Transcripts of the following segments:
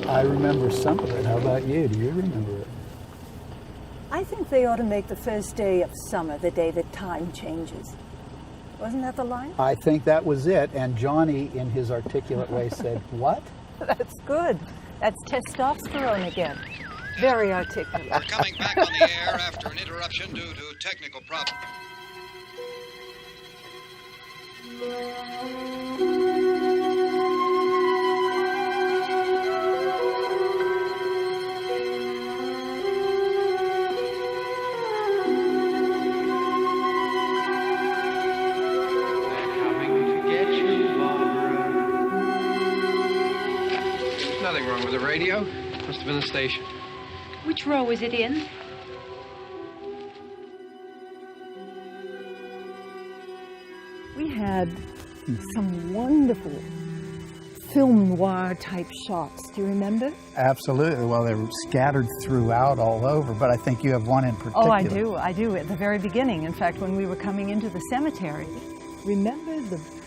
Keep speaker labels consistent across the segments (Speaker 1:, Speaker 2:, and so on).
Speaker 1: I remember some of it. How about you? Do you remember it?
Speaker 2: I think they ought to make the first day of summer the day that time changes. Wasn't that the line?
Speaker 1: I think that was it. And Johnny, in his articulate way, said, what?
Speaker 2: That's good. That's testosterone again. Very articulate.
Speaker 3: We're coming back on the air after an interruption due to technical problems.
Speaker 4: Nothing wrong with the radio. Must have been the station.
Speaker 5: Which row is it in?
Speaker 2: We had some wonderful film noir type shots. Do you remember?
Speaker 1: Absolutely. Well, they were scattered throughout all over, but I think you have one in particular.
Speaker 2: Oh, I do. I do. At the very beginning, in fact, when we were coming into the cemetery. Remember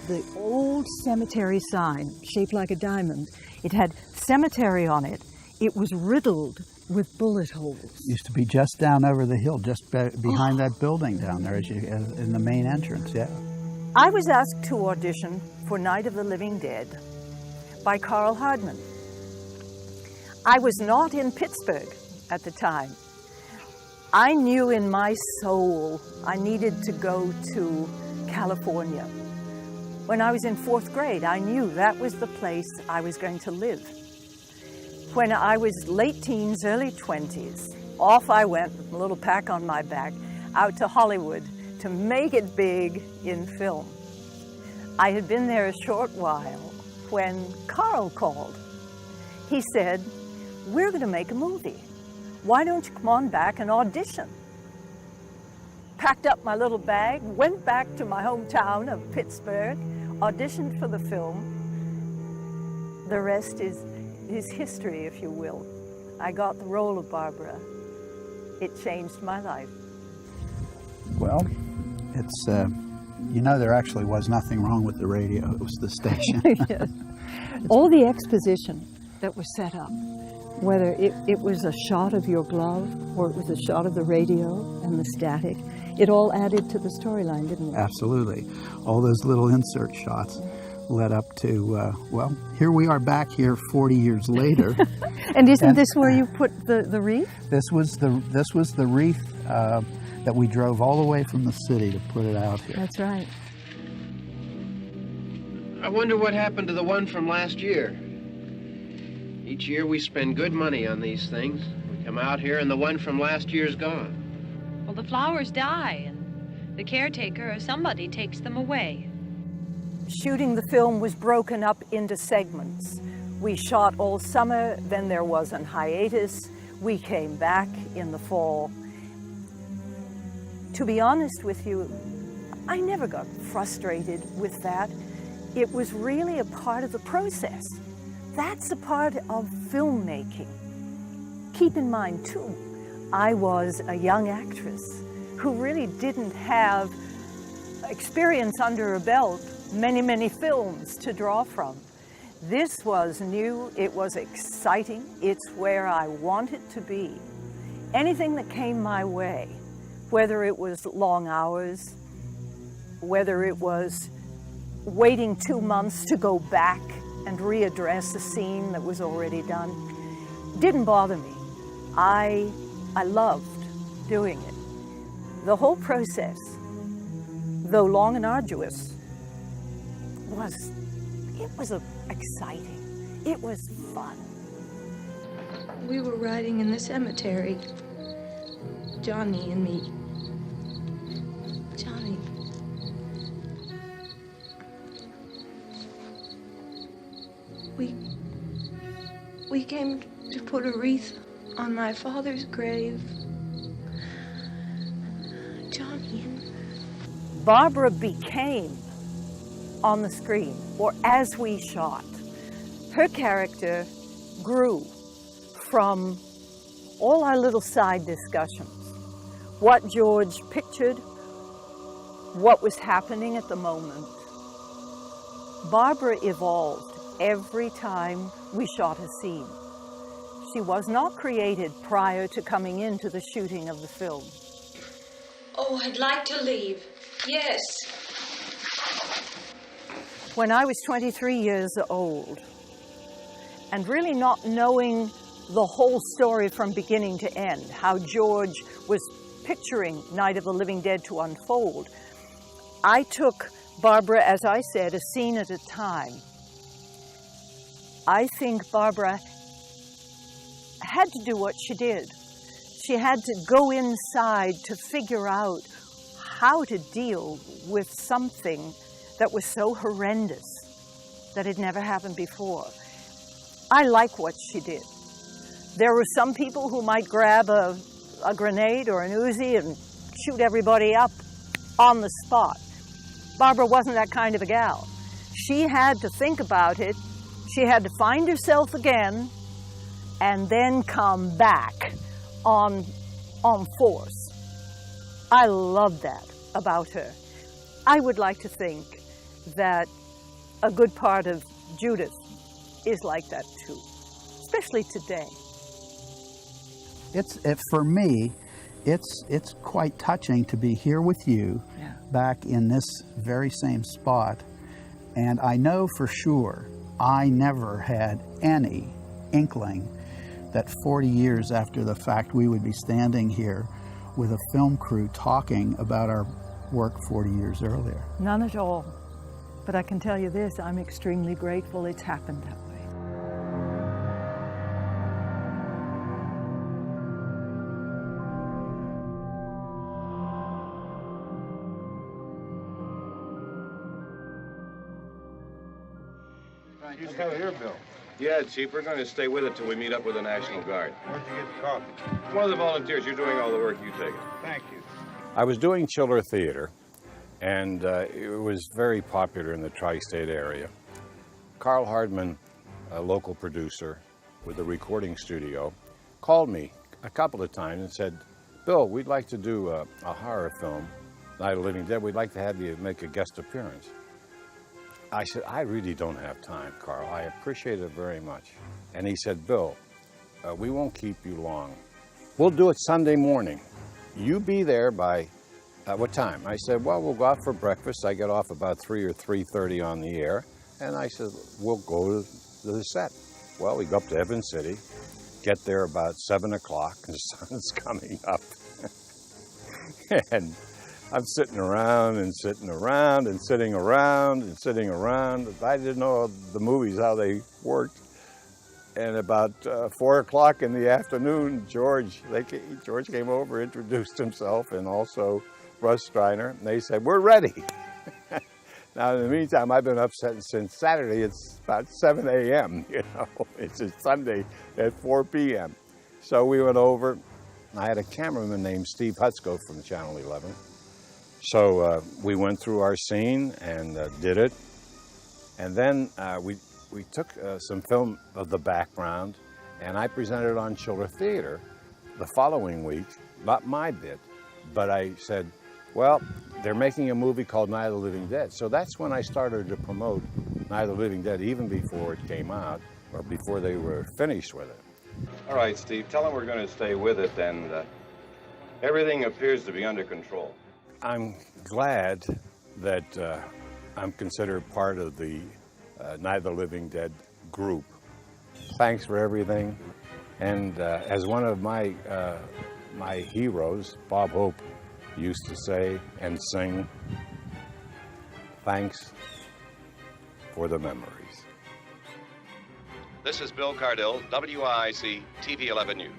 Speaker 2: the old cemetery sign shaped like a diamond? It had cemetery on it. It was riddled with bullet holes.
Speaker 1: It used to be just down over the hill, just behind that building down there in the main entrance, yeah.
Speaker 2: I was asked to audition for Night of the Living Dead by Carl Hardman. I was not in Pittsburgh at the time. I knew in my soul I needed to go to California. When I was in 4th grade, I knew that was the place I was going to live. When I was late teens, early 20s, off I went, with a little pack on my back, out to Hollywood to make it big in film. I had been there a short while when Carl called. He said, "We're going to make a movie. Why don't you come on back and audition?" Packed up my little bag, went back to my hometown of Pittsburgh, auditioned for the film. The rest is history, if you will. I got the role of Barbara. It changed my life.
Speaker 1: Well, it's, there actually was nothing wrong with the radio. It was the station.
Speaker 2: Yes. All the exposition that was set up, whether it was a shot of your glove or it was a shot of the radio and the static, it all added to the storyline, didn't it?
Speaker 1: Absolutely. All those little insert shots led up to, well, here we are back here 40 years later.
Speaker 2: And isn't this where you put the wreath?
Speaker 1: This was the wreath that we drove all the way from the city to put it out here.
Speaker 2: That's right.
Speaker 4: I wonder what happened to the one from last year. Each year we spend good money on these things. We come out here and the one from last year's gone.
Speaker 5: Well, the flowers die, and the caretaker or somebody takes them away.
Speaker 2: Shooting the film was broken up into segments. We shot all summer, then there was an hiatus. We came back in the fall. To be honest with you, I never got frustrated with that. It was really a part of the process. That's a part of filmmaking. Keep in mind, too, I was a young actress who really didn't have experience under her belt, many films to draw from. This was new, it was exciting, it's where I wanted to be. Anything that came my way, whether it was long hours, whether it was waiting 2 months to go back and readdress a scene that was already done, didn't bother me. I loved doing it. The whole process, though long and arduous, was exciting. It was fun.
Speaker 6: We were riding in the cemetery, Johnny and me. Johnny. We came to put a wreath on my father's grave. Johnny and...
Speaker 2: Barbara became, on the screen, or as we shot, her character grew from all our little side discussions. What George pictured, what was happening at the moment. Barbara evolved every time we shot a scene. She was not created prior to coming into the shooting of the film.
Speaker 6: Oh, I'd like to leave. Yes.
Speaker 2: When I was 23 years old, and really not knowing the whole story from beginning to end, how George was picturing Night of the Living Dead to unfold, I took Barbara, as I said, a scene at a time. I think Barbara had to do what she did. She had to go inside to figure out how to deal with something that was so horrendous that had never happened before. I like what she did. There were some people who might grab a grenade or an Uzi and shoot everybody up on the spot. Barbara wasn't that kind of a gal. She had to think about it. She had to find herself again and then come back on force. I love that about her. I would like to think that a good part of Judith is like that too, especially today.
Speaker 1: For me, it's quite touching to be here with you, back in this very same spot, and I know for sure I never had any inkling that 40 years after the fact we would be standing here with a film crew talking about our work 40 years earlier.
Speaker 2: None at all. But I can tell you this, I'm extremely grateful it's happened that way.
Speaker 7: You still here, Bill?
Speaker 8: Yeah, Chief, we're going to stay with it till we meet up with the National Guard.
Speaker 7: Where'd you get the coffee?
Speaker 8: One of the volunteers, you're doing all the work, you take it.
Speaker 7: Thank you.
Speaker 9: I was doing chiller theater, and it was very popular in the tri-state area. Carl Hardman, a local producer with a recording studio, called me a couple of times and said, Bill, we'd like to do a horror film, Night of the Living Dead. We'd like to have you make a guest appearance. I said, I really don't have time, Carl. I appreciate it very much. And he said, Bill, we won't keep you long. We'll do it Sunday morning. You be there by, what time? I said, well, we'll go out for breakfast. I get off about 3 or 3:30 on the air. And I said, we'll go to the set. Well, we go up to Evans City, get there about 7 o'clock, and the sun's coming up. And I'm sitting around and sitting around and sitting around and sitting around. I didn't know the movies, how they worked. And about 4 o'clock in the afternoon, George came over, introduced himself, and also Russ Streiner, and they said, we're ready. Now, in the meantime, I've been up since Saturday. It's about 7 a.m., you know. It's a Sunday at 4 p.m. So we went over. I had a cameraman named Steve Hutsko from Channel 11. So we went through our scene and did it. And then we took some film of the background, and I presented it on Chiller Theater the following week. Not my bit, but I said, well, they're making a movie called Night of the Living Dead. So that's when I started to promote Night of the Living Dead, even before it came out, or before they were finished with it.
Speaker 8: All right, Steve, tell them we're going to stay with it, and everything appears to be under control.
Speaker 9: I'm glad that I'm considered part of the Night of the Living Dead group. Thanks for everything. And as one of my heroes, Bob Hope, used to say and sing, thanks for the memories.
Speaker 3: This is Bill Cardill, WIC TV 11 News.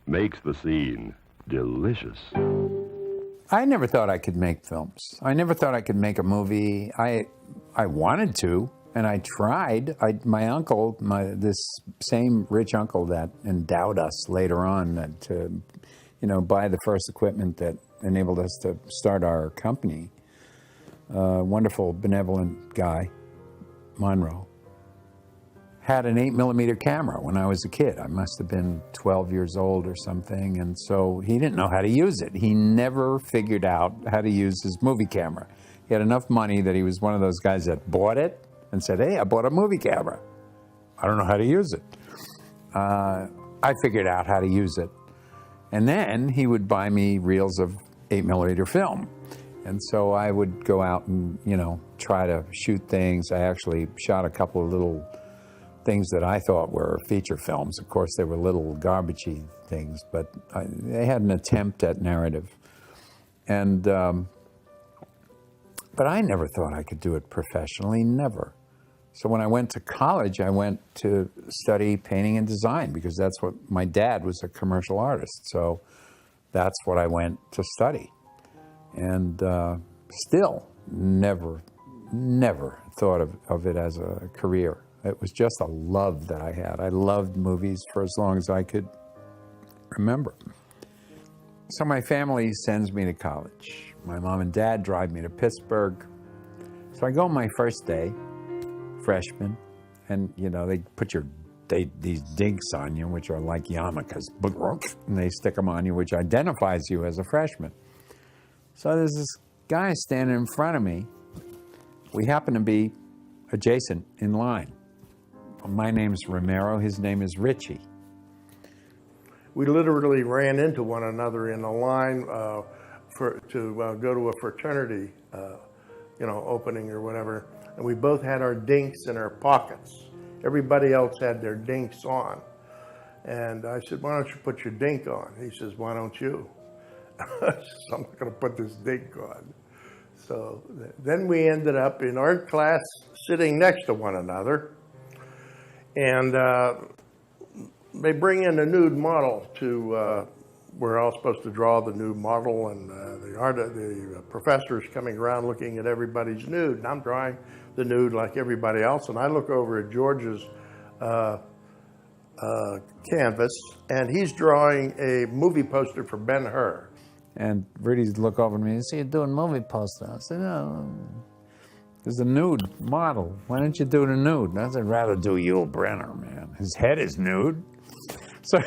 Speaker 10: Makes the scene delicious.
Speaker 11: I never thought I could make films. I never thought I could make a movie. I wanted to, and I tried. My uncle, this same rich uncle that endowed us later on to, buy the first equipment that enabled us to start our company. Wonderful, benevolent guy, Monroe, had an 8mm camera when I was a kid. I must have been 12 years old or something, and so he didn't know how to use it. He never figured out how to use his movie camera. He had enough money that he was one of those guys that bought it and said, hey, I bought a movie camera. I don't know how to use it. I figured out how to use it. And then he would buy me reels of 8mm film. And so I would go out and, try to shoot things. I actually shot a couple of little things that I thought were feature films. Of course, they were little garbagey things, but they had an attempt at narrative. And, but I never thought I could do it professionally, never. So when I went to college, I went to study painting and design because that's what, my dad was a commercial artist. So that's what I went to study. And still never thought of it as a career. It was just a love that I had. I loved movies for as long as I could remember. So my family sends me to college. My mom and dad drive me to Pittsburgh. So I go on my first day, freshman, and they put these dinks on you, which are like yarmulkes, and they stick them on you, which identifies you as a freshman. So there's this guy standing in front of me. We happen to be adjacent in line. My name's Romero, his name is Richie.
Speaker 12: We literally ran into one another in a line to go to a fraternity, opening or whatever. And we both had our dinks in our pockets. Everybody else had their dinks on. And I said, why don't you put your dink on? He says, why don't you? I said, I'm not going to put this dink on. So then we ended up in art class sitting next to one another. And they bring in a nude model to, we're all supposed to draw the nude model, and the professor's coming around looking at everybody's nude, and I'm drawing the nude like everybody else, and I look over at George's canvas, and he's drawing a movie poster for Ben-Hur.
Speaker 11: And Rudy'd look over at me and say, you're doing movie poster. I said, no. There's a nude model. Why don't you do the nude? I'd rather do Yul Brynner, man. His head is nude. So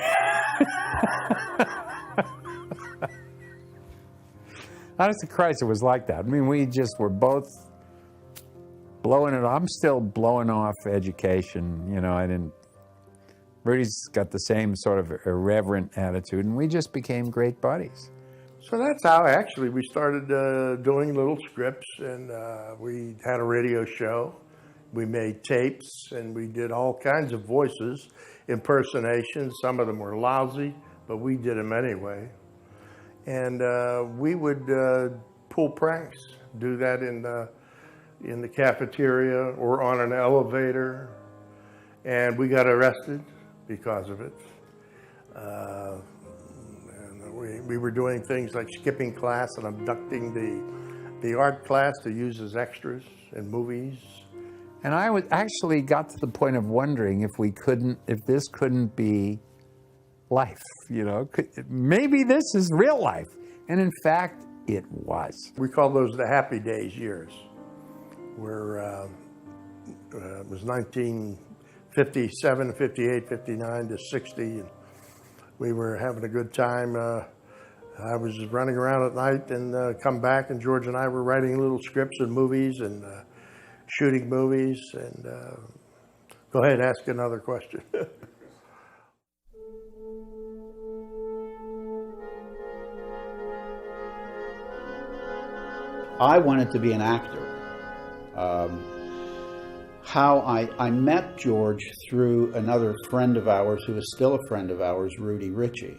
Speaker 11: honest to Christ, it was like that. I mean, we just were both blowing it. I'm still blowing off education. You know, Rudy's got the same sort of irreverent attitude, and we just became great buddies.
Speaker 12: So that's how actually we started doing little scripts, and we had a radio show. We made tapes, and we did all kinds of voices, impersonations. Some of them were lousy, but we did them anyway. And we would pull pranks, do that in the cafeteria or on an elevator, and we got arrested because of it. And we were doing things like skipping class and abducting the art class to use as extras in movies.
Speaker 11: And I actually got to the point of wondering if this couldn't be life, you know, maybe this is real life. And in fact, it was.
Speaker 12: We call those the happy days years, where it was 1957, 58, 59 to 60. And we were having a good time. I was running around at night and come back, and George and I were writing little scripts and movies and shooting movies. And go ahead, ask another question.
Speaker 1: I wanted to be an actor. How I met George through another friend of ours who is still a friend of ours, Rudy Ritchie.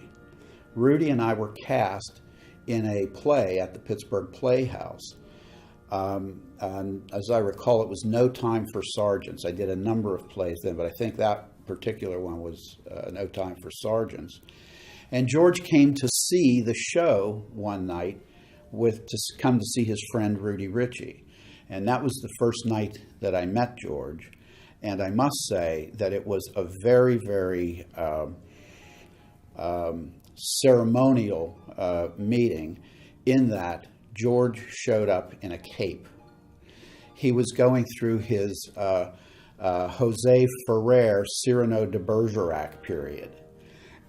Speaker 1: Rudy and I were cast in a play at the Pittsburgh Playhouse. And as I recall, it was No Time for Sergeants. I did a number of plays then, but I think that particular one was No Time for Sergeants. And George came to see the show one night to come to see his friend Rudy Ritchie. And that was the first night that I met George. And I must say that it was a very, very ceremonial meeting, in that George showed up in a cape. He was going through his Jose Ferrer Cyrano de Bergerac period.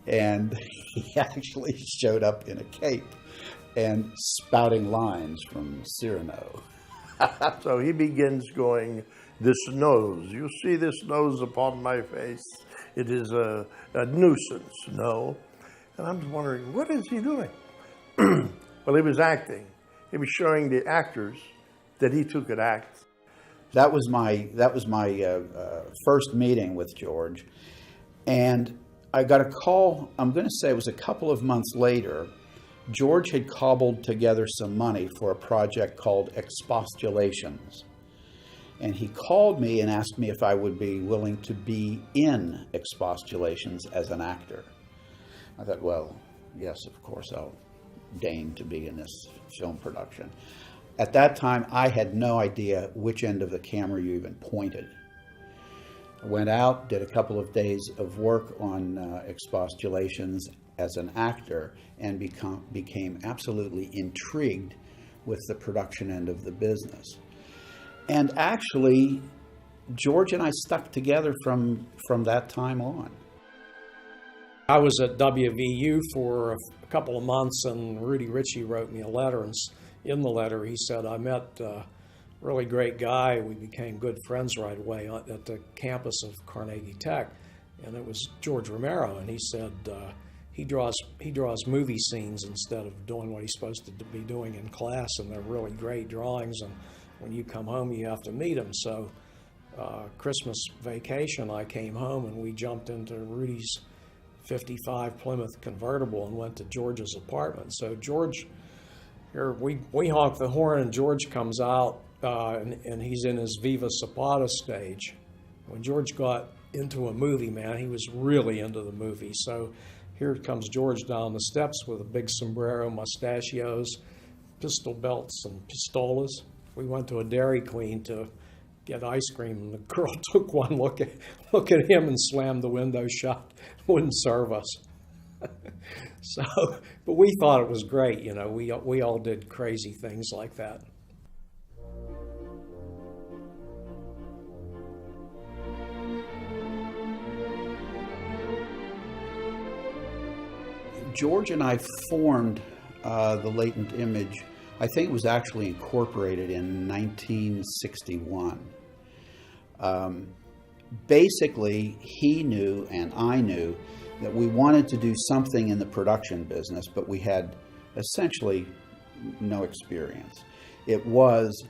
Speaker 1: And he actually showed up in a cape and spouting lines from Cyrano.
Speaker 12: So he begins going, "This nose, you see this nose upon my face? It is a nuisance, no?" And I'm wondering, what is he doing? Well, he was acting. He was showing the actors that he too could act.
Speaker 1: That was my first meeting with George. And I got a call, I'm going to say it was a couple of months later. George had cobbled together some money for a project called Expostulations. And he called me and asked me if I would be willing to be in Expostulations as an actor. I thought, well, yes, of course, I'll deign to be in this film production. At that time, I had no idea which end of the camera you even pointed. I went out, did a couple of days of work on Expostulations as an actor, and became absolutely intrigued with the production end of the business. And actually, George and I stuck together from that time on.
Speaker 13: I was at WVU for a couple of months, and Rudy Ritchie wrote me a letter, and in the letter he said, "I met a really great guy. We became good friends right away at the campus of Carnegie Tech," and it was George Romero, and he said he draws movie scenes instead of doing what he's supposed to be doing in class, and they're really great drawings, and when you come home you have to meet him. So Christmas vacation, I came home and we jumped into Rudy's 55 Plymouth convertible and went to George's apartment. So George, here we honk the horn, and George comes out and he's in his Viva Zapata stage. When George got into a movie, man, he was really into the movie. So here comes George down the steps with a big sombrero, mustachios, pistol belts, and pistolas. We went to a Dairy Queen to get ice cream, and the girl took one look at him and slammed the window shut. Wouldn't serve us. So, but we thought it was great. You know, we all did crazy things like that.
Speaker 1: George and I formed the Latent Image. I think it was actually incorporated in 1961. Basically, he knew and I knew that we wanted to do something in the production business, but we had essentially no experience. It was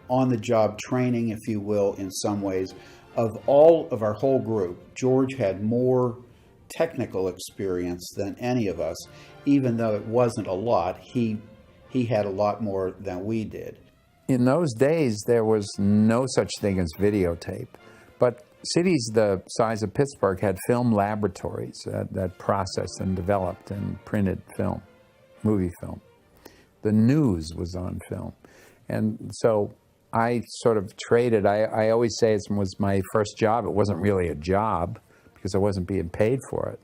Speaker 1: on-the-job training, if you will, in some ways. Of all of our whole group, George had more technical experience than any of us. Even though it wasn't a lot, he had a lot more than we did.
Speaker 11: In those days, there was no such thing as videotape. But cities the size of Pittsburgh had film laboratories that processed and developed and printed film, movie film. The news was on film. And so I sort of traded. I always say it was my first job. It wasn't really a job because I wasn't being paid for it.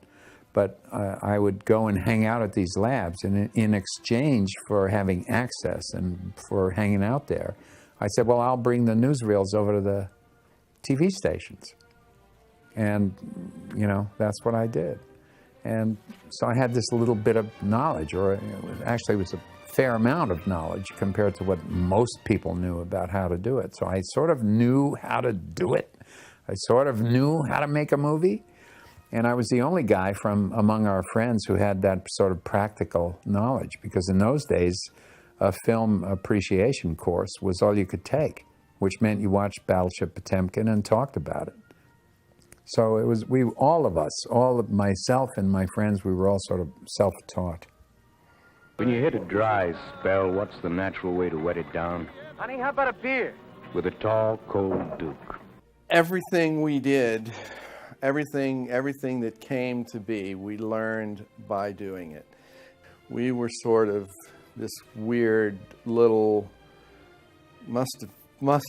Speaker 11: But I would go and hang out at these labs, and in exchange for having access and for hanging out there, I said, well, I'll bring the newsreels over to the TV stations. And, you know, that's what I did. And so I had this little bit of knowledge, or actually it was a fair amount of knowledge compared to what most people knew about how to do it. So I sort of knew how to do it. I sort of knew how to make a movie. And I was the only guy from among our friends who had that sort of practical knowledge, because in those days, a film appreciation course was all you could take, which meant you watched Battleship Potemkin and talked about it. So it was, all of myself and my friends, we were all sort of self-taught.
Speaker 14: When you hit a dry spell, what's the natural way to wet it down?
Speaker 15: Honey, how about a beer?
Speaker 14: With a tall, cold Duke.
Speaker 12: Everything we did, everything that came to be, we learned by doing it. We were sort of this weird little, must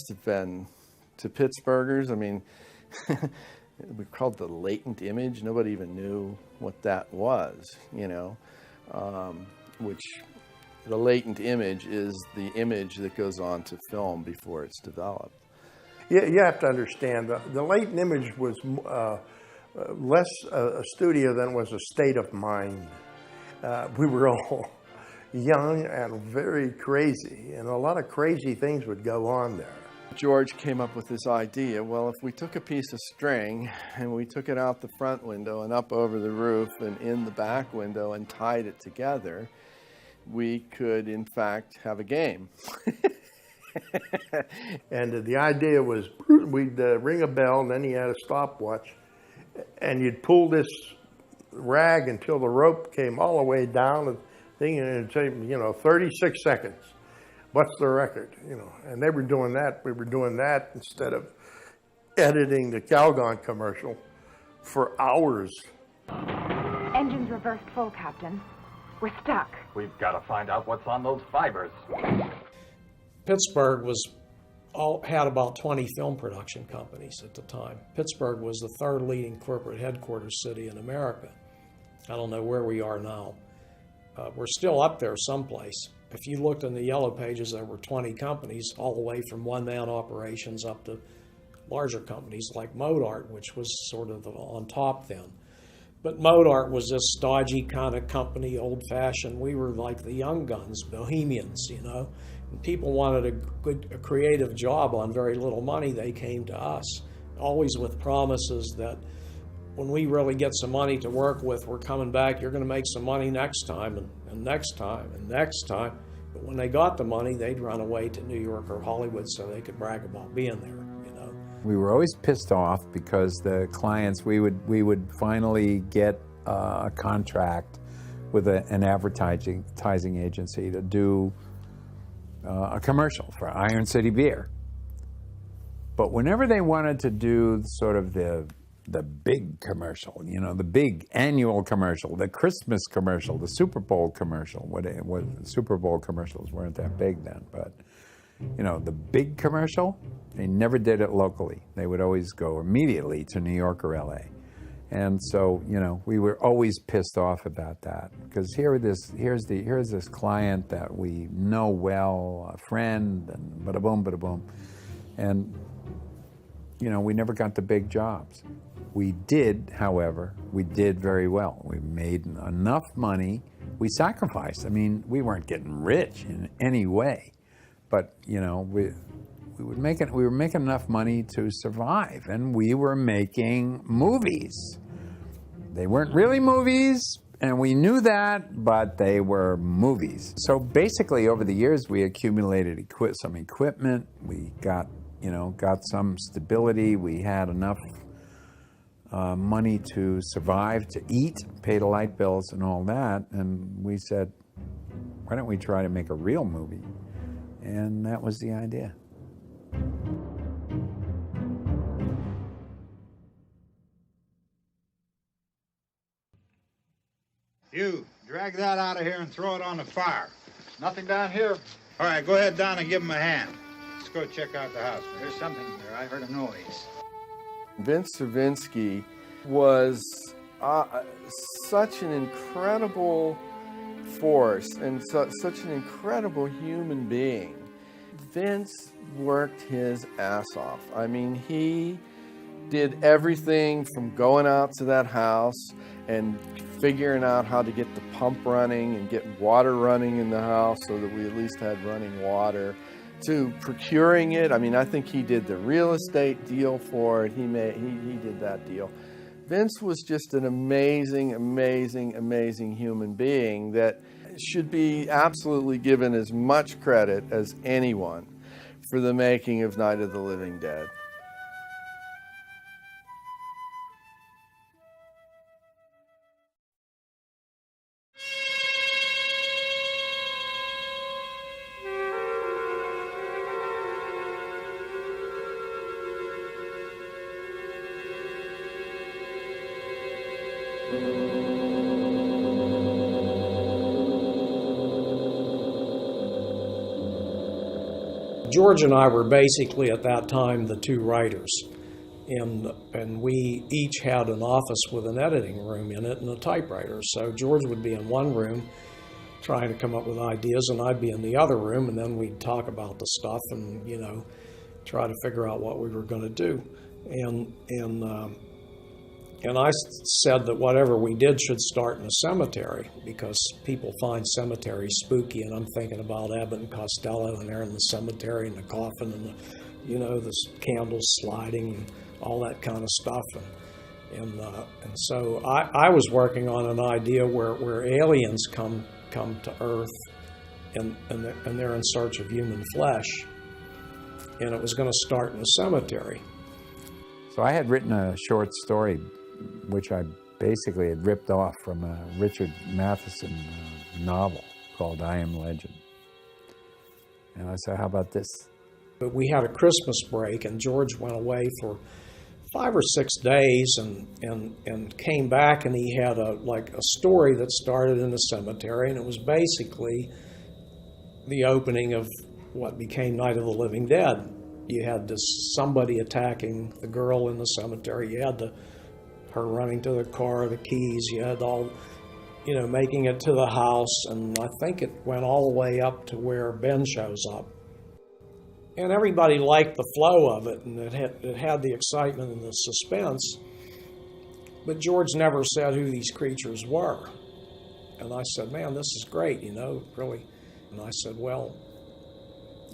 Speaker 12: have been to Pittsburghers. I mean, we called the latent image. Nobody even knew what that was, you know, which the latent image is the image that goes on to film before it's developed. You have to understand, the latent image was less a studio than it was a state of mind. We were all young and very crazy, and a lot of crazy things would go on there. George came up with this idea, well, if we took a piece of string and we took it out the front window and up over the roof and in the back window and tied it together, we could, in fact, have a game. And the idea was we'd ring a bell, and then you had a stopwatch, and you'd pull this rag until the rope came all the way down, and it'd say, you know, 36 seconds. What's the record? You know, and they were doing that. We were doing that instead of editing the Calgon commercial for hours.
Speaker 16: Engines reversed full, Captain. We're stuck.
Speaker 17: We've got to find out what's on those fibers.
Speaker 13: Pittsburgh had about 20 film production companies at the time. Pittsburgh was the third leading corporate headquarters city in America. I don't know where we are now. We're still up there someplace. If you looked in the yellow pages, there were 20 companies, all the way from one-man operations up to larger companies like Modart, which was sort of on top then. But Modart was this stodgy kind of company, old-fashioned. We were like the young guns, bohemians, you know. And people wanted a creative job on very little money. They came to us, always with promises that when we really get some money to work with, we're coming back, you're going to make some money next time, and next time, and next time. But when they got the money, they'd run away to New York or Hollywood so they could brag about being there, you know.
Speaker 11: We were always pissed off because the clients, we would finally get a contract with an advertising agency to do a commercial for Iron City Beer. But whenever they wanted to do sort of the big commercial, you know, the big annual commercial, the Christmas commercial, the Super Bowl commercial. Super Bowl commercials weren't that big then, but, you know, the big commercial, they never did it locally. They would always go immediately to New York or LA. And so, you know, we were always pissed off about that, because here's this client that we know well, a friend, and bada boom, and, you know, we never got the big jobs. We did, however, we did very well. We made enough money. We sacrificed. I mean, we weren't getting rich in any way, but you know, we were making enough money to survive, and we were making movies. They weren't really movies, and we knew that, but they were movies. So basically, over the years, we accumulated some equipment. We got some stability. We had enough money to survive, to eat, pay the light bills and all that. And we said, why don't we try to make a real movie? And that was the idea.
Speaker 7: You, drag that out of here and throw it on the fire.
Speaker 17: Nothing down here.
Speaker 7: All right, go ahead down and give him a hand. Let's go check out the house.
Speaker 17: There's something there. I heard a noise.
Speaker 15: Vince Stravinsky was such an incredible force and such an incredible human being. Vince worked his ass off. I mean, he did everything from going out to that house and figuring out how to get the pump running and get water running in the house so that we at least had running water, to procuring it. I mean, I think he did the real estate deal for it. He did that deal. Vince was just an amazing, amazing, amazing human being that should be absolutely given as much credit as anyone for the making of Night of the Living Dead.
Speaker 13: George and I were basically at that time the two writers, and we each had an office with an editing room in it and a typewriter. So George would be in one room trying to come up with ideas, and I'd be in the other room, and then we'd talk about the stuff and, you know, try to figure out what we were going to do. And I said that whatever we did should start in a cemetery, because people find cemeteries spooky, and I'm thinking about Abbott and Costello, and they're in the cemetery and the coffin and the, you know, the candles sliding and all that kind of stuff. And so I was working on an idea where aliens come to Earth and they're in search of human flesh, and it was going to start in a cemetery.
Speaker 11: So I had written a short story which I basically had ripped off from a Richard Matheson novel called I Am Legend. And I said, how about this?
Speaker 13: But we had a Christmas break, and George went away for 5 or 6 days and came back, and he had a story that started in a cemetery, and it was basically the opening of what became Night of the Living Dead. You had somebody attacking the girl in the cemetery. You had her running to the car, the keys. You had all, you know, making it to the house, and I think it went all the way up to where Ben shows up. And everybody liked the flow of it, and it had the excitement and the suspense. But George never said who these creatures were. And I said, man, this is great, you know, really. And I said, well,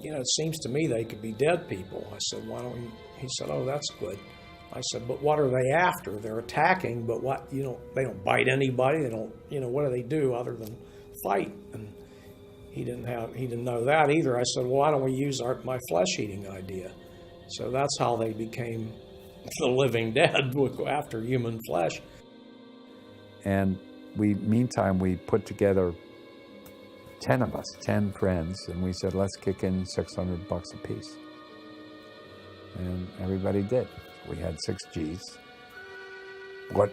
Speaker 13: you know, it seems to me they could be dead people. I said, why don't we? He said, oh, that's good. I said, but what are they after? They're attacking, but what, you know, they don't bite anybody. They don't, you know, what do they do other than fight? And he didn't know that either. I said, well, why don't we use my flesh-eating idea? So that's how they became the living dead, after human flesh.
Speaker 11: And meantime, we put together 10 of us, 10 friends, and we said, let's kick in $600 a piece. And everybody did. We had 6 G's, bought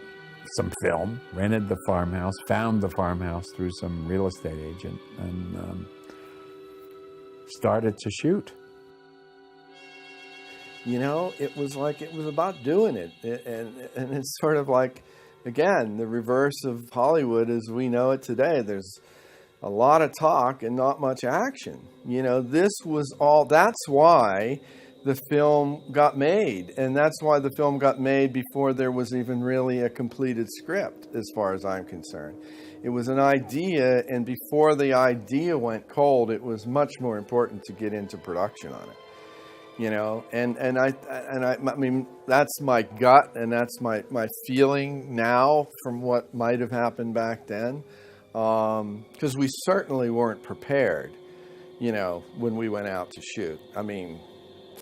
Speaker 11: some film, rented the farmhouse, found the farmhouse through some real estate agent, and started to shoot.
Speaker 15: You know, it was about doing it. And it's sort of like, again, the reverse of Hollywood as we know it today. There's a lot of talk and not much action. You know, this was all, that's why the film got made. And that's why the film got made before there was even really a completed script, as far as I'm concerned. It was an idea, and before the idea went cold, it was much more important to get into production on it. You know, and I mean, that's my gut, and that's my feeling now from what might have happened back then, because we certainly weren't prepared, you know, when we went out to shoot. I mean,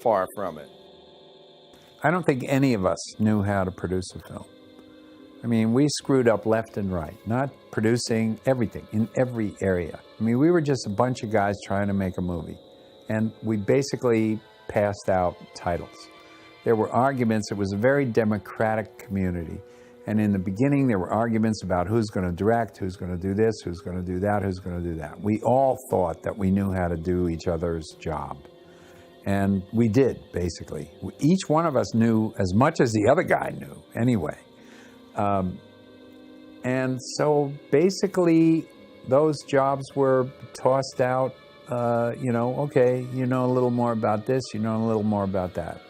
Speaker 15: far from it.
Speaker 11: I don't think any of us knew how to produce a film. I mean, we screwed up left and right, not producing everything in every area. I mean, we were just a bunch of guys trying to make a movie, and we basically passed out titles. There were arguments. It was a very democratic community. And in the beginning, there were arguments about who's going to direct, who's going to do this, who's going to do that, who's going to do that. We all thought that we knew how to do each other's job. And we did, basically. Each one of us knew as much as the other guy knew, anyway. And so basically, those jobs were tossed out. You know, okay, you know a little more about this, you know a little more about that.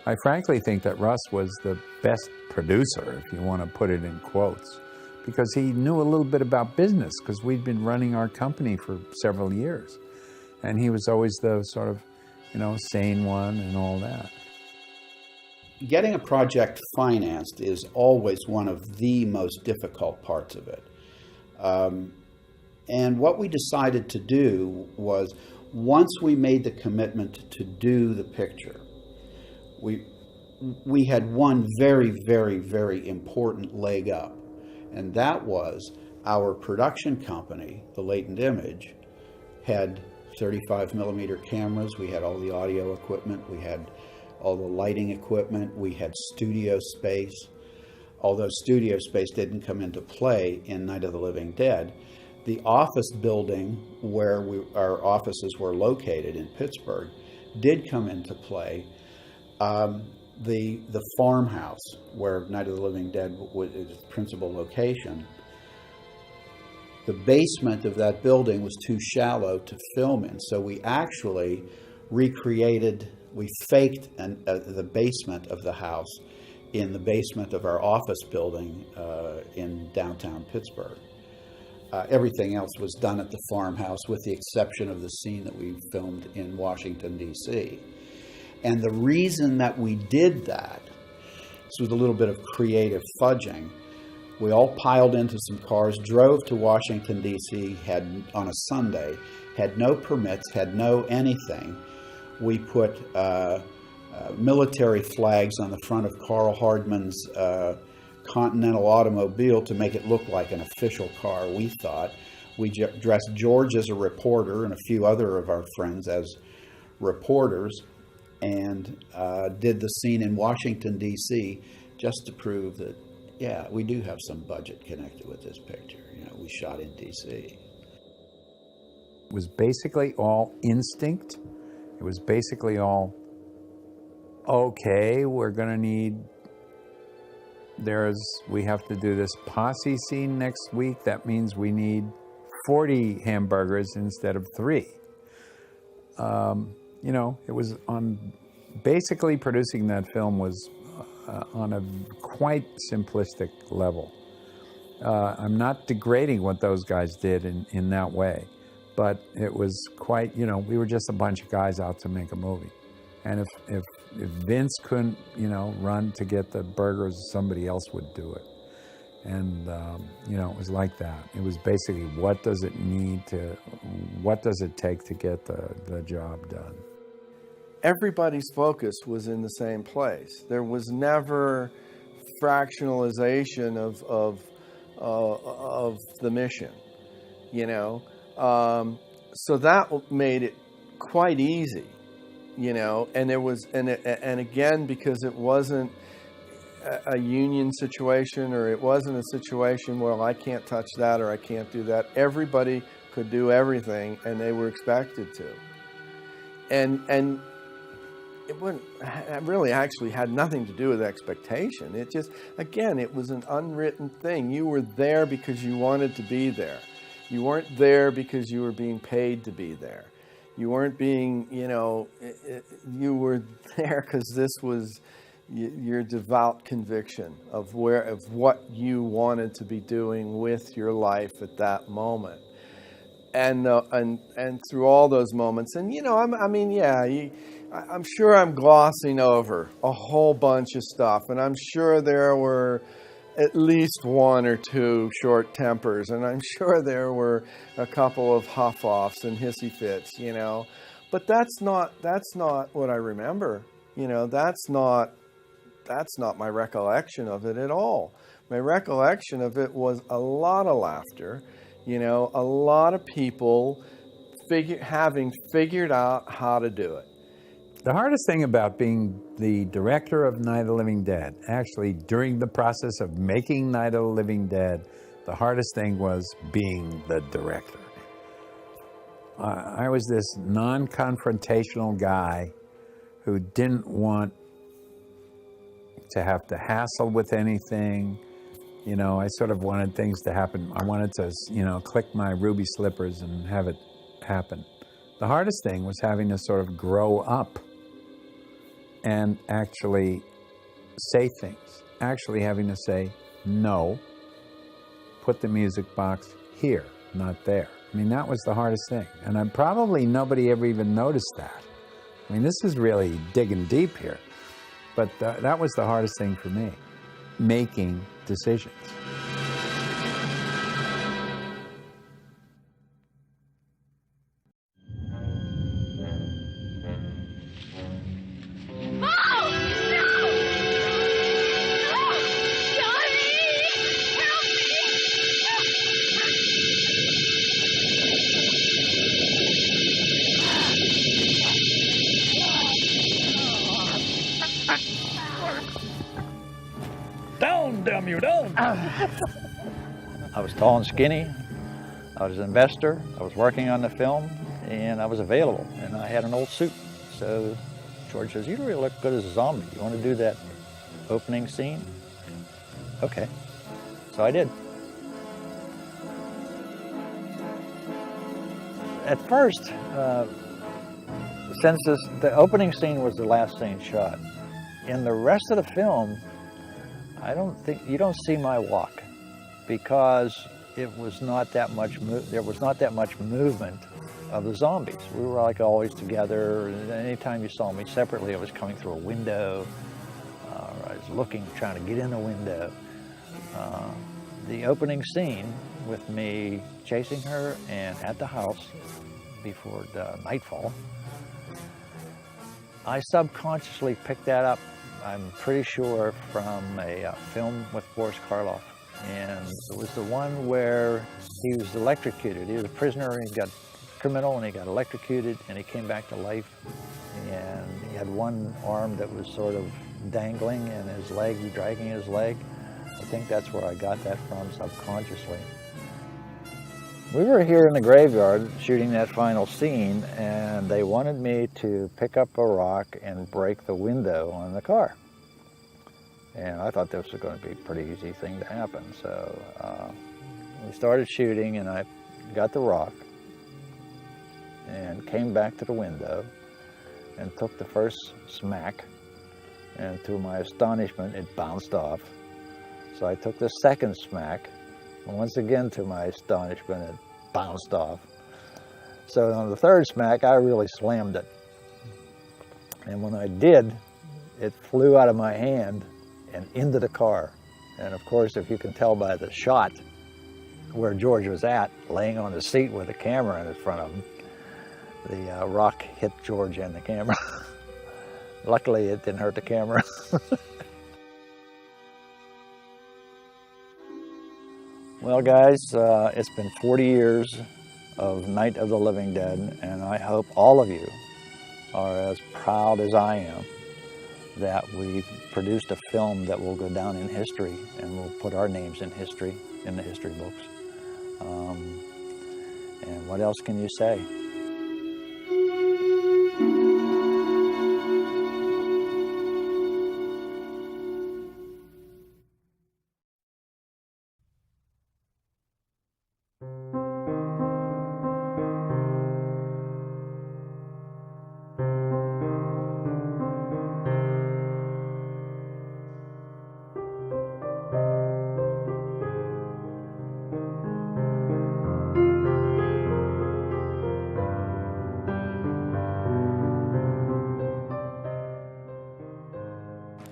Speaker 11: I frankly think that Russ was the best producer, if you want to put it in quotes, because he knew a little bit about business, because we'd been running our company for several years. And he was always the sort of, you know, sane one and all that.
Speaker 1: Getting a project financed is always one of the most difficult parts of it. And what we decided to do was, once we made the commitment to do the picture, we had one very, very, very important leg up. And that was our production company, the Latent Image, had 35 millimeter cameras. We had all the audio equipment. We had all the lighting equipment. We had studio space. Although studio space didn't come into play in Night of the Living Dead, the office building where our offices were located in Pittsburgh did come into play. The farmhouse where Night of the Living Dead was its principal location, the basement of that building was too shallow to film in, so we actually we faked the basement of the house in the basement of our office building in downtown Pittsburgh. Everything else was done at the farmhouse, with the exception of the scene that we filmed in Washington, D.C. And the reason that we did that, this was a little bit of creative fudging. We all piled into some cars, drove to Washington, D.C., on a Sunday, had no permits, had no anything. We put military flags on the front of Carl Hardman's Continental automobile to make it look like an official car, we thought. We dressed George as a reporter and a few other of our friends as reporters, and did the scene in Washington, D.C., just to prove that, yeah, we do have some budget connected with this picture. You know, we shot in D.C.
Speaker 11: It was basically all instinct. It was basically all, okay, we're going to need, we have to do this posse scene next week. That means we need 40 hamburgers instead of 3. You know, it was basically producing that film was on a quite simplistic level. I'm not degrading what those guys did in that way, but it was quite, you know, we were just a bunch of guys out to make a movie. And if Vince couldn't, you know, run to get the burgers, somebody else would do it. And, you know, it was like that. It was basically, what does it take to get the job done?
Speaker 15: Everybody's focus was in the same place. There was never fractionalization of the mission, you know. So that made it quite easy, you know. And there was, and again, because it wasn't a union situation, or it wasn't a situation where, well, I can't touch that or I can't do that. Everybody could do everything, and they were expected to. And it really actually had nothing to do with expectation. It just, again, it was an unwritten thing. You were there because you wanted to be there. You weren't there because you were being paid to be there. You weren't being, you know, you were there because this was your devout conviction of what you wanted to be doing with your life at that moment. And through all those moments, and you know, I'm sure I'm glossing over a whole bunch of stuff, and I'm sure there were at least one or two short tempers, and I'm sure there were a couple of huff-offs and hissy fits, you know. But that's not what I remember. You know, that's not my recollection of it at all. My recollection of it was a lot of laughter, you know, a lot of people having figured out how to do it.
Speaker 11: The hardest thing about being the director of Night of the Living Dead, actually during the process of making Night of the Living Dead, the hardest thing was being the director. I was this non-confrontational guy who didn't want to have to hassle with anything. You know, I sort of wanted things to happen. I wanted to, you know, click my ruby slippers and have it happen. The hardest thing was having to sort of grow up and actually say things. Actually having to say, no, put the music box here, not there. I mean, that was the hardest thing. And probably nobody ever even noticed that. I mean, this is really digging deep here. But that was the hardest thing for me, making decisions.
Speaker 18: Down, damn you, down! I was tall and skinny. I was an investor. I was working on the film, and I was available. And I had an old suit. So George says, "You really look good as a zombie. You want to do that opening scene?" Okay. So I did. At first, since the opening scene was the last scene shot, in the rest of the film, you don't see my walk, because it was not that much. There was not that much movement of the zombies. We were like always together. Anytime you saw me separately, I was coming through a window. I was looking, trying to get in the window. The opening scene with me chasing her and at the house before the nightfall, I subconsciously picked that up. I'm pretty sure from a film with Boris Karloff, and it was the one where he was electrocuted. He was a prisoner, and he got criminal, and he got electrocuted, and he came back to life, and he had one arm that was sort of dangling, and his leg, dragging his leg. I think that's where I got that from subconsciously. We were here in the graveyard shooting that final scene, and they wanted me to pick up a rock and break the window on the car. And I thought this was going to be a pretty easy thing to happen. So we started shooting, and I got the rock and came back to the window and took the first smack. And to my astonishment, it bounced off. So I took the second smack. And once again, to my astonishment, it bounced off. So on the third smack, I really slammed it. And when I did, it flew out of my hand and into the car. And of course, if you can tell by the shot where George was at, laying on the seat with a camera in front of him, the rock hit George and the camera. Luckily, it didn't hurt the camera. Well, guys, it's been 40 years of Night of the Living Dead, and I hope all of you are as proud as I am that we produced a film that will go down in history, and will put our names in history, in the history books. And what else can you say?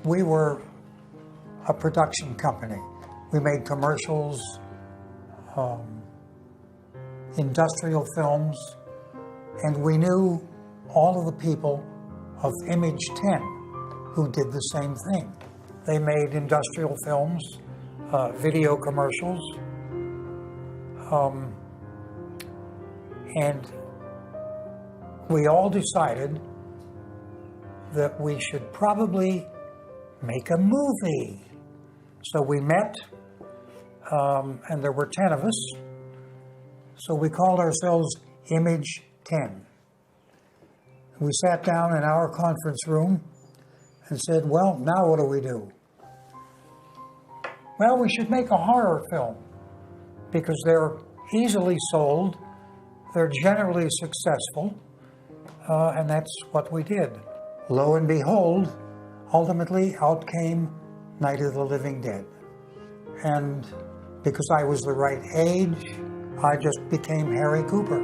Speaker 19: We were a production company. We made commercials, industrial films, and we knew all of the people of Image 10 who did the same thing. They made industrial films, video commercials, and we all decided that we should probably make a movie. So we met, and there were 10 of us. So we called ourselves Image 10. We sat down in our conference room and said, well, now what do we do? Well, we should make a horror film because they're easily sold, they're generally successful, and that's what we did. Lo and behold, ultimately out came Night of the Living Dead. And because I was the right age, I just became Harry Cooper.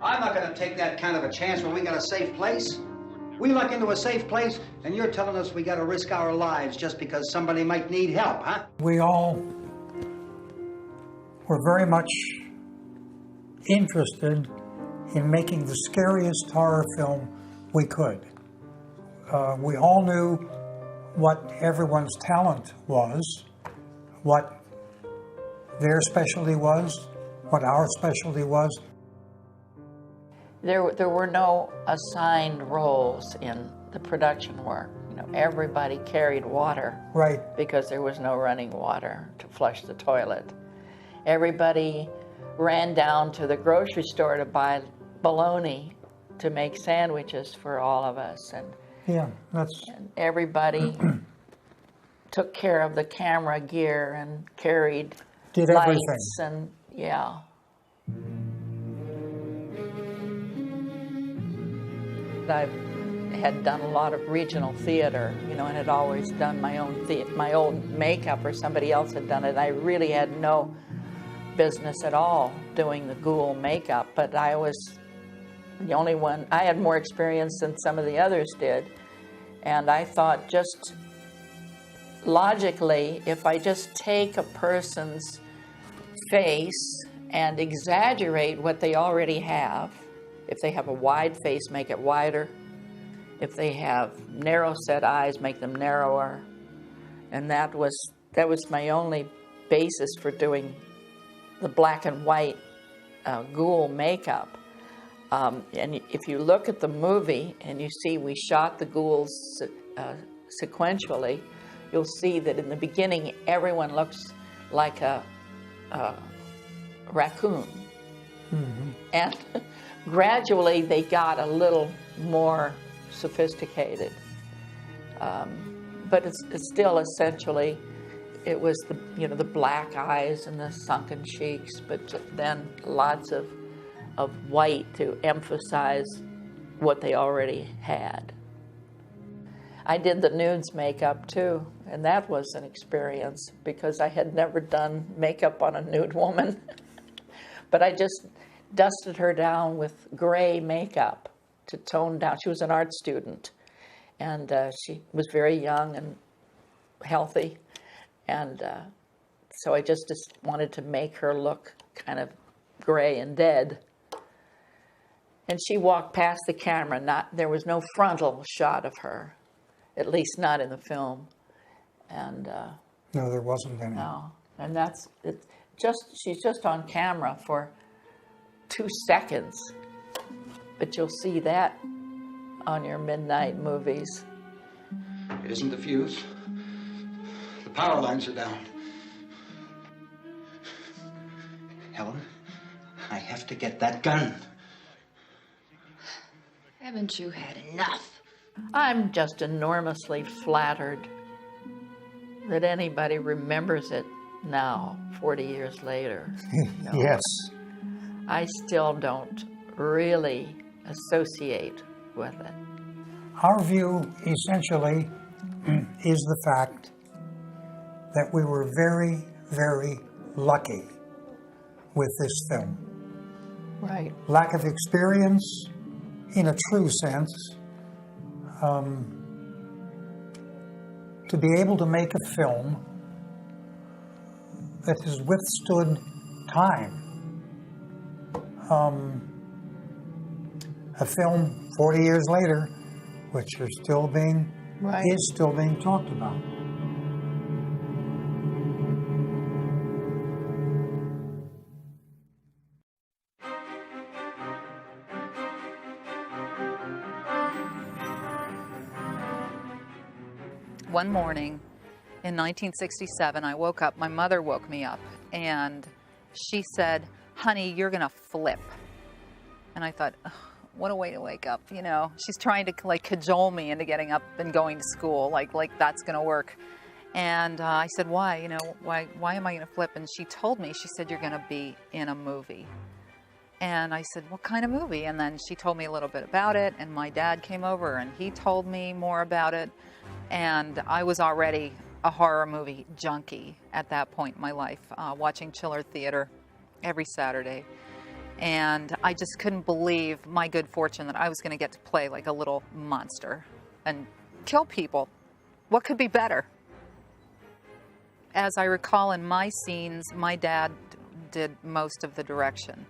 Speaker 17: I'm not going to take that kind of a chance when we got a safe place. We luck into a safe place, and you're telling us we got to risk our lives just because somebody might need help, huh?
Speaker 19: We all were very much interested in making the scariest horror film we could. We all knew what everyone's talent was, what their specialty was, what our specialty was.
Speaker 20: There were no assigned roles in the production work. You know, everybody carried water.
Speaker 19: Right.
Speaker 20: Because there was no running water to flush the toilet. Everybody ran down to the grocery store to buy bologna to make sandwiches for all of us. And
Speaker 19: yeah, and
Speaker 20: everybody took care of the camera gear and carried
Speaker 19: did
Speaker 20: lights
Speaker 19: everything.
Speaker 20: And yeah. I had done a lot of regional theater, you know, and had always done my own makeup, or somebody else had done it. I really had no business at all doing the ghoul makeup, but I was the only one. I had more experience than some of the others did, and I thought, just logically, if I just take a person's face and exaggerate what they already have. If they have a wide face, make it wider. If they have narrow set eyes, make them narrower. And that was my only basis for doing the black and white ghoul makeup. And if you look at the movie and you see we shot the ghouls sequentially, you'll see that in the beginning everyone looks like a raccoon. Mm-hmm. And gradually they got a little more sophisticated. But it's still essentially, it was the black eyes and the sunken cheeks, but then lots of white to emphasize what they already had. I did the nudes makeup too, and that was an experience because I had never done makeup on a nude woman. But I just dusted her down with gray makeup to tone down. She was an art student, and she was very young and healthy, and so I just wanted to make her look kind of gray and dead. And she walked past the camera. There was no frontal shot of her, at least not in the film. And
Speaker 19: no, there wasn't any.
Speaker 20: No, and she's just on camera for 2 seconds, but you'll see that on your midnight movies.
Speaker 17: It isn't the fuse. The power lines are down. Helen, I have to get that gun.
Speaker 21: Haven't you had enough?
Speaker 20: I'm just enormously flattered that anybody remembers it now, 40 years later.
Speaker 19: Yes.
Speaker 20: I still don't really associate with it.
Speaker 19: Our view, essentially, is the fact that we were very, very lucky with this film.
Speaker 20: Right.
Speaker 19: Lack of experience, in a true sense, to be able to make a film that has withstood time. A film 40 years later, which are still being, is still being talked about.
Speaker 4: One morning in 1967, I woke up, my mother woke me up, and she said, "Honey, you're gonna flip." And I thought, "Ugh, what a way to wake up, you know." She's trying to like cajole me into getting up and going to school, like that's gonna work. And I said, "Why? You know, why am I gonna flip?" And she told me, she said, "You're gonna be in a movie." And I said, "What kind of movie?" And then she told me a little bit about it, and my dad came over and he told me more about it. And I was already a horror movie junkie at that point in my life, watching Chiller Theater every Saturday. And I just couldn't believe my good fortune that I was going to get to play like a little monster and kill people. What could be better? As I recall in my scenes, my dad did most of the direction.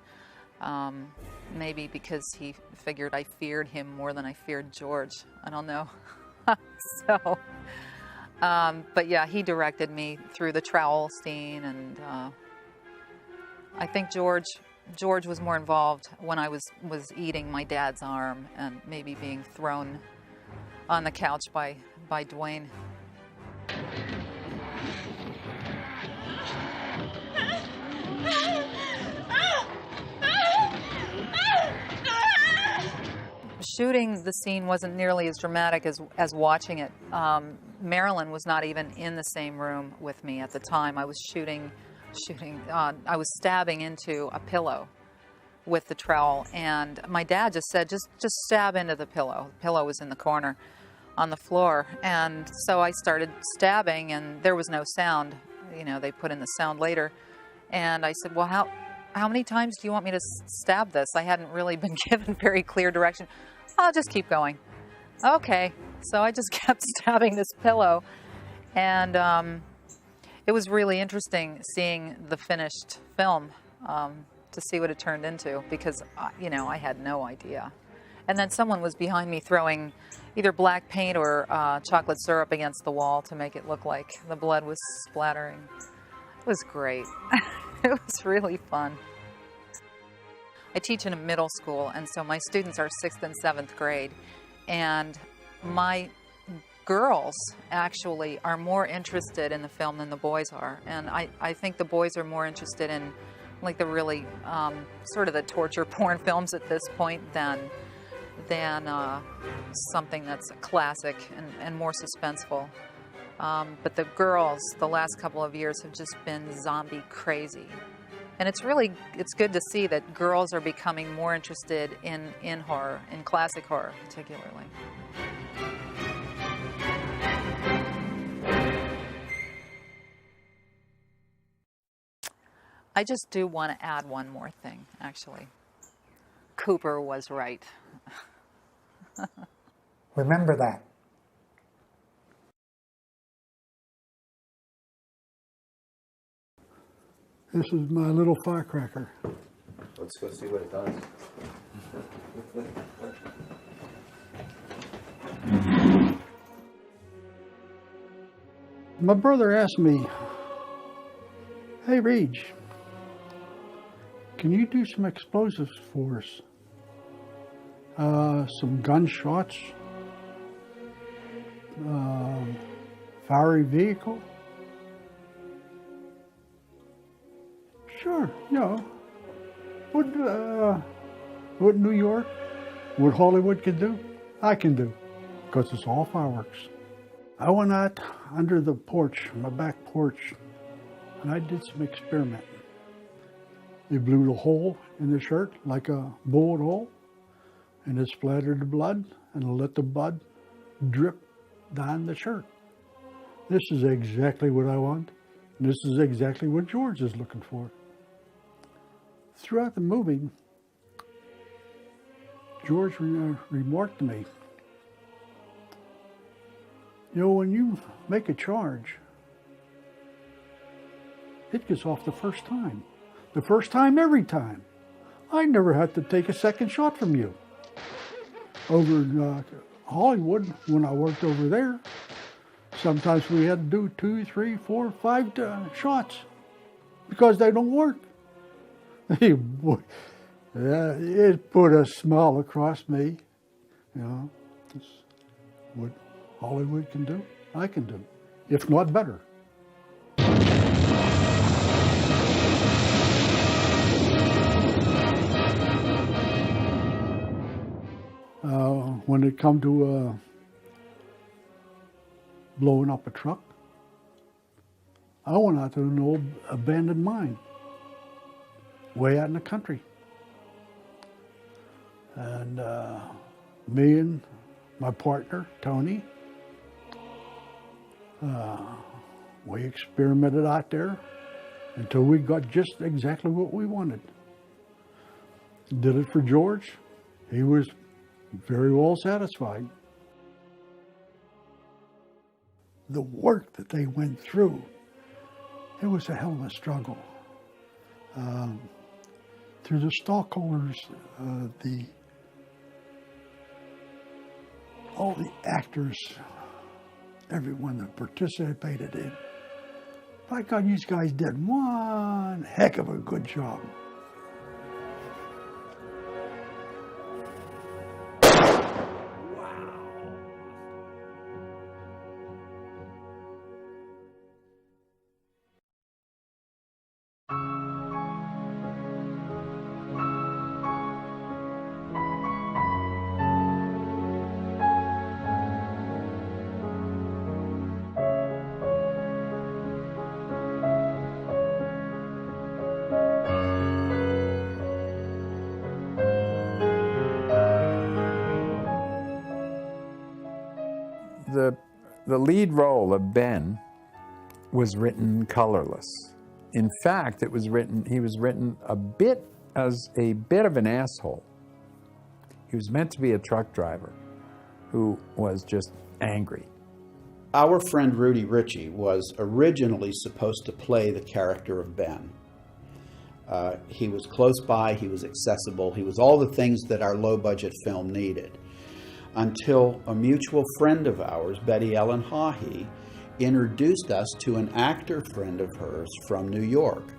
Speaker 4: Maybe because he figured I feared him more than I feared George. I don't know. So, but yeah, he directed me through the trowel scene, and I think George was more involved when I was eating my dad's arm and maybe being thrown on the couch by Dwayne. Shooting the scene wasn't nearly as dramatic as watching it. Marilyn was not even in the same room with me at the time. I was I was stabbing into a pillow with the trowel, and my dad just said, just stab into the pillow. The pillow was in the corner on the floor, and so I started stabbing, and there was no sound. You know, they put in the sound later, and I said, "Well, how many times do you want me to stab this?" I hadn't really been given very clear direction. "I'll just keep going." Okay, so I just kept stabbing this pillow, and it was really interesting seeing the finished film to see what it turned into, because you know, I had no idea. And then someone was behind me throwing either black paint or chocolate syrup against the wall to make it look like the blood was splattering. It was great. It was really fun. I teach in a middle school, and so my students are 6th and 7th grade, and my girls actually are more interested in the film than the boys are. And I think the boys are more interested in like the really sort of the torture porn films at this point than something that's a classic and more suspenseful. But the girls, the last couple of years, have just been zombie crazy. And it's good to see that girls are becoming more interested in horror, in classic horror particularly. I just do want to add one more thing, actually. Cooper was right.
Speaker 19: Remember that.
Speaker 22: This is my little firecracker.
Speaker 23: Let's go see what it does.
Speaker 22: My brother asked me, "Hey, Reg, can you do some explosives for us? Some gunshots, fiery vehicle?" Sure, you know, what New York, what Hollywood can do, I can do, because it's all fireworks. I went out under the porch, my back porch, and I did some experimenting. They blew the hole in the shirt like a bullet hole, and it splattered the blood, and let the blood drip down the shirt. This is exactly what I want, and this is exactly what George is looking for. Throughout the movie, George remarked to me, You know, when you make a charge, it gets off the first time. The first time, every time. I never had to take a second shot from you. Over in Hollywood, when I worked over there, sometimes we had to do 2, 3, 4, 5 shots because they don't work. Hey, boy, it put a smile across me. You know, it's what Hollywood can do, I can do, if not better. When it come to blowing up a truck, I went out to an old abandoned mine, way out in the country. And me and my partner, Tony, we experimented out there until we got just exactly what we wanted. Did it for George. He was very well satisfied. The work that they went through, it was a hell of a struggle. Through the stockholders, all the actors, everyone that participated in. By God, these guys did one heck of a good job.
Speaker 11: The lead role of Ben was written colorless. In fact, he was written a bit as a bit of an asshole. He was meant to be a truck driver who was just angry.
Speaker 1: Our friend Rudy Ritchie was originally supposed to play the character of Ben. He was close by, he was accessible, he was all the things that our low-budget film needed. Until a mutual friend of ours, Betty Ellen Hawhey, introduced us to an actor friend of hers from New York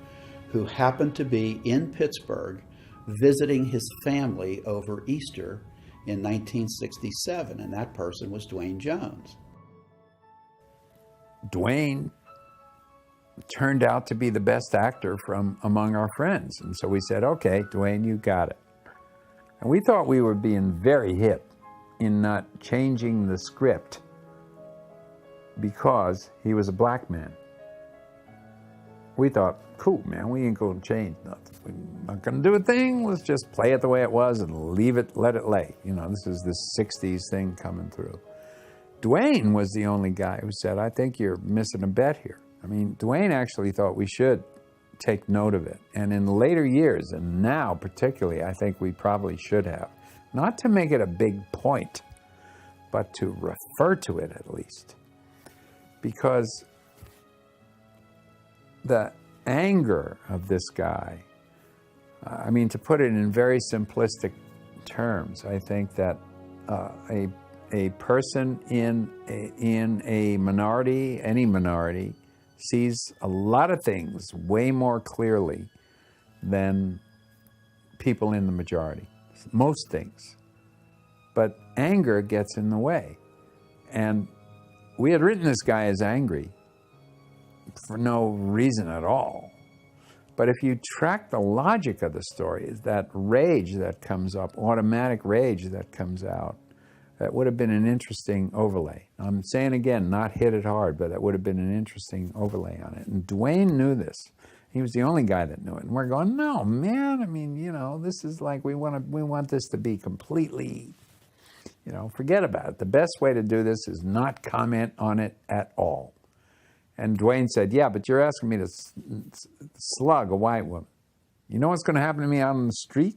Speaker 1: who happened to be in Pittsburgh visiting his family over Easter in 1967, and that person was Duane Jones.
Speaker 11: Duane turned out to be the best actor from among our friends, and so we said, okay, Duane, you got it. And we thought we were being very hip in not changing the script because he was a black man. We thought, cool, man, we ain't gonna change nothing. We're not gonna do a thing, let's just play it the way it was and leave it, let it lay. You know, this is this 60s thing coming through. Duane was the only guy who said, I think you're missing a bet here. I mean, Duane actually thought we should take note of it. And in later years, and now particularly, I think we probably should have. Not to make it a big point, but to refer to it at least. Because the anger of this guy, I mean, to put it in very simplistic terms, I think that a person in a minority, any minority, sees a lot of things way more clearly than people in the majority. Most things. But anger gets in the way. And we had written this guy as angry for no reason at all. But if you track the logic of the story, is that rage that comes up, automatic rage that comes out, that would have been an interesting overlay. I'm saying again, not hit it hard, but that would have been an interesting overlay on it. And Duane knew this. He was the only guy that knew it. And we're going, no, man, I mean, you know, this is like, we want this to be completely, you know, forget about it. The best way to do this is not comment on it at all. And Duane said, yeah, but you're asking me to slug a white woman. You know what's going to happen to me out on the street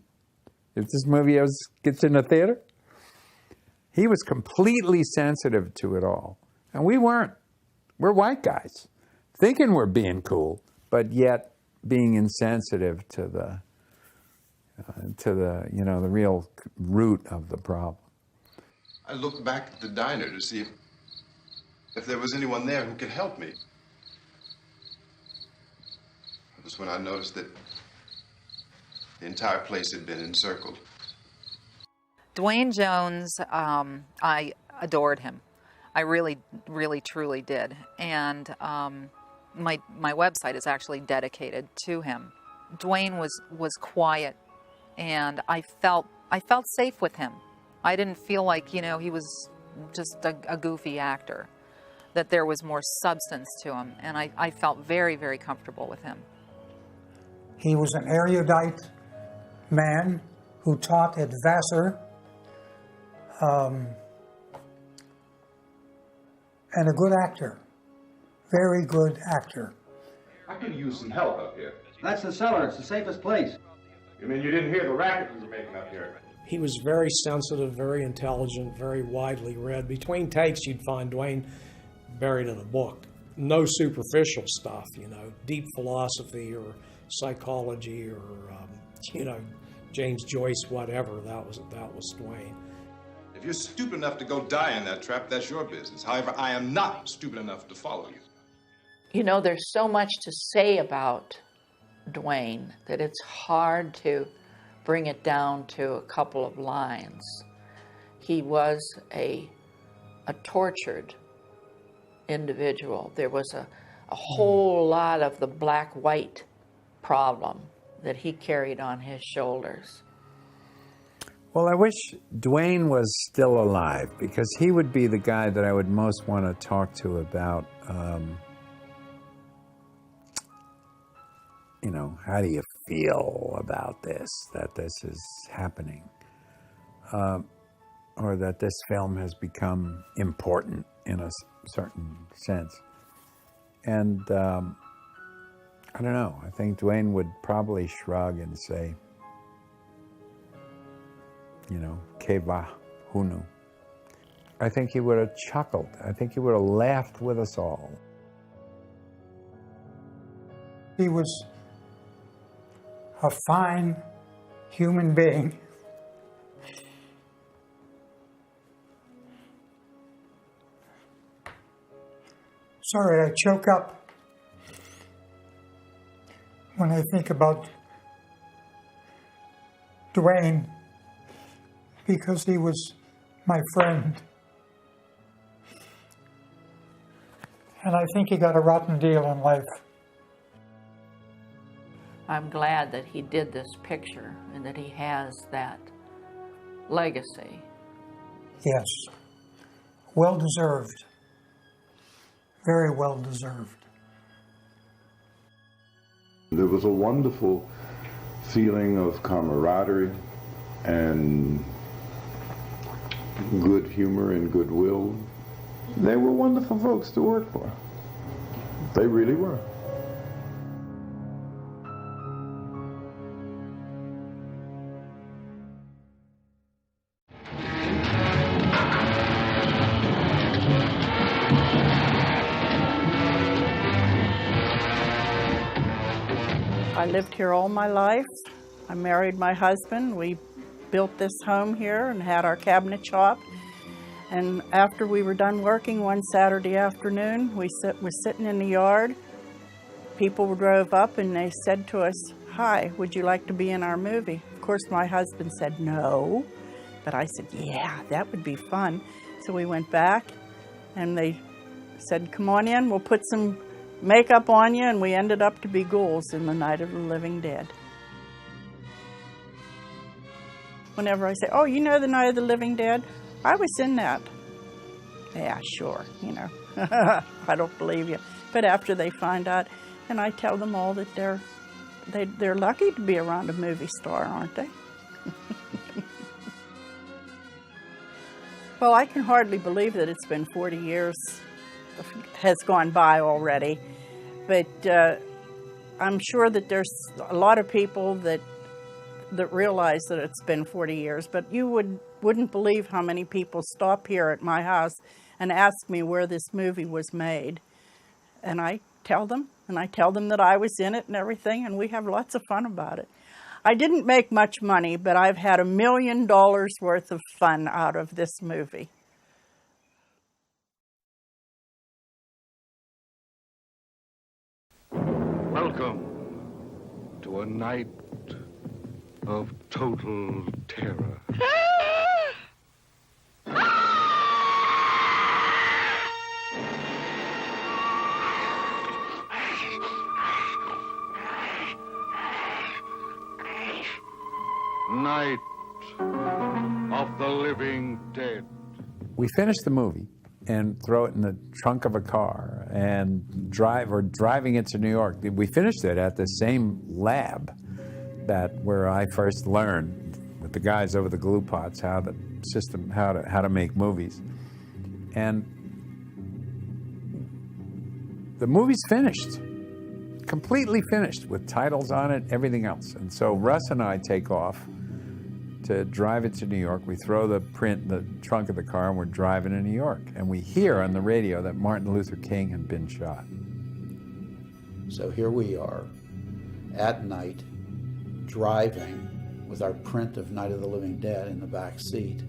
Speaker 11: if this movie gets in the theater? He was completely sensitive to it all. And we weren't. We're white guys, thinking we're being cool, but yet being insensitive to the the real root of the problem.
Speaker 2: I looked back at the diner to see if there was anyone there who could help me. It was when I noticed that the entire place had been encircled.
Speaker 4: Duane Jones, I adored him. I really, really, truly did. And my website is actually dedicated to him. Duane was quiet, and I felt safe with him. I didn't feel like, he was just a goofy actor, that there was more substance to him, and I felt very, very comfortable with him.
Speaker 19: He was an erudite man who taught at Vassar, and a good actor, very good actor.
Speaker 8: I could use some help up here.
Speaker 17: That's the cellar. It's the safest place.
Speaker 8: You mean you didn't hear the racket we were making up here?
Speaker 13: He was very sensitive, very intelligent, very widely read. Between takes, you'd find Duane buried in a book. No superficial stuff, deep philosophy or psychology or, James Joyce, whatever. That was Duane.
Speaker 2: If you're stupid enough to go die in that trap, that's your business. However, I am not stupid enough to follow you.
Speaker 20: There's so much to say about Duane that it's hard to bring it down to a couple of lines. He was a tortured individual. There was a whole lot of the black-white problem that he carried on his shoulders.
Speaker 11: Well, I wish Duane was still alive, because he would be the guy that I would most want to talk to about, how do you feel about this, that this is happening, or that this film has become important in a certain sense. And I don't know, I think Duane would probably shrug and say, que va, hunu. I think he would have chuckled. I think he would have laughed with us all.
Speaker 19: He was a fine human being. Sorry, I choke up when I think about Duane, because he was my friend. And I think he got a rotten deal in life.
Speaker 20: I'm glad that he did this picture and that he has that legacy.
Speaker 19: Yes, well deserved. Very well deserved.
Speaker 5: There was a wonderful feeling of camaraderie and good humor and goodwill. They were wonderful folks to work for. They really were.
Speaker 6: I lived here all my life. I married my husband. We built this home here and had our cabinet shop. And after we were done working one Saturday afternoon, we were sitting in the yard. People drove up and they said to us, "Hi, would you like to be in our movie?" Of course, my husband said no, but I said, "Yeah, that would be fun." So we went back and they said, "Come on in, we'll put some makeup on you," and we ended up to be ghouls in the Night of the Living Dead. Whenever I say, "Oh, you know the Night of the Living Dead? I was in that." "Yeah, sure, I don't believe you. But after they find out, and I tell them all that they're lucky to be around a movie star, aren't they? Well, I can hardly believe that it's been 40 years has gone by already, but I'm sure that there's a lot of people that realize that it's been 40 years, but you wouldn't believe how many people stop here at my house and ask me where this movie was made. And I tell them, that I was in it and everything, and we have lots of fun about it. I didn't make much money, but I've had $1 million worth of fun out of this movie.
Speaker 3: Welcome to a night of total terror. Night of the Living Dead.
Speaker 11: We finished the movie and throw it in the trunk of a car and driving it to New York. We finished it at the same lab where I first learned with the guys over the glue pots how to make movies. And the movie's finished, completely finished, with titles on it, everything else. And so Russ and I take off to drive it to New York. We throw the print in the trunk of the car and we're driving to New York. And we hear on the radio that Martin Luther King had been shot.
Speaker 1: So here we are at night, driving with our print of Night of the Living Dead in the back seat.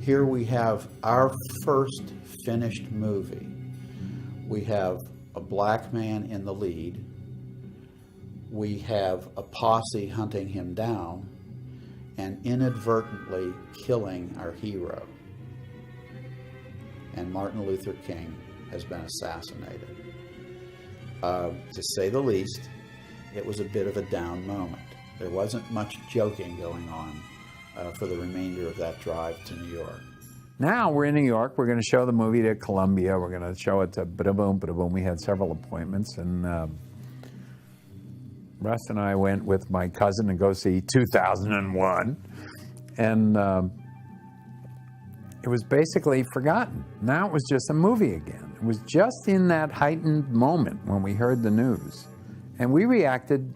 Speaker 1: Here we have our first finished movie. We have a black man in the lead. We have a posse hunting him down and inadvertently killing our hero. And Martin Luther King has been assassinated. To say the least, it was a bit of a down moment. There wasn't much joking going on for the remainder of that drive to New York.
Speaker 11: Now we're in New York. We're going to show the movie to Columbia. We're going to show it to Bada-Boom, Bada-Boom. We had several appointments, and Russ and I went with my cousin to go see 2001, and it was basically forgotten. Now it was just a movie again. It was just in that heightened moment when we heard the news, and we reacted,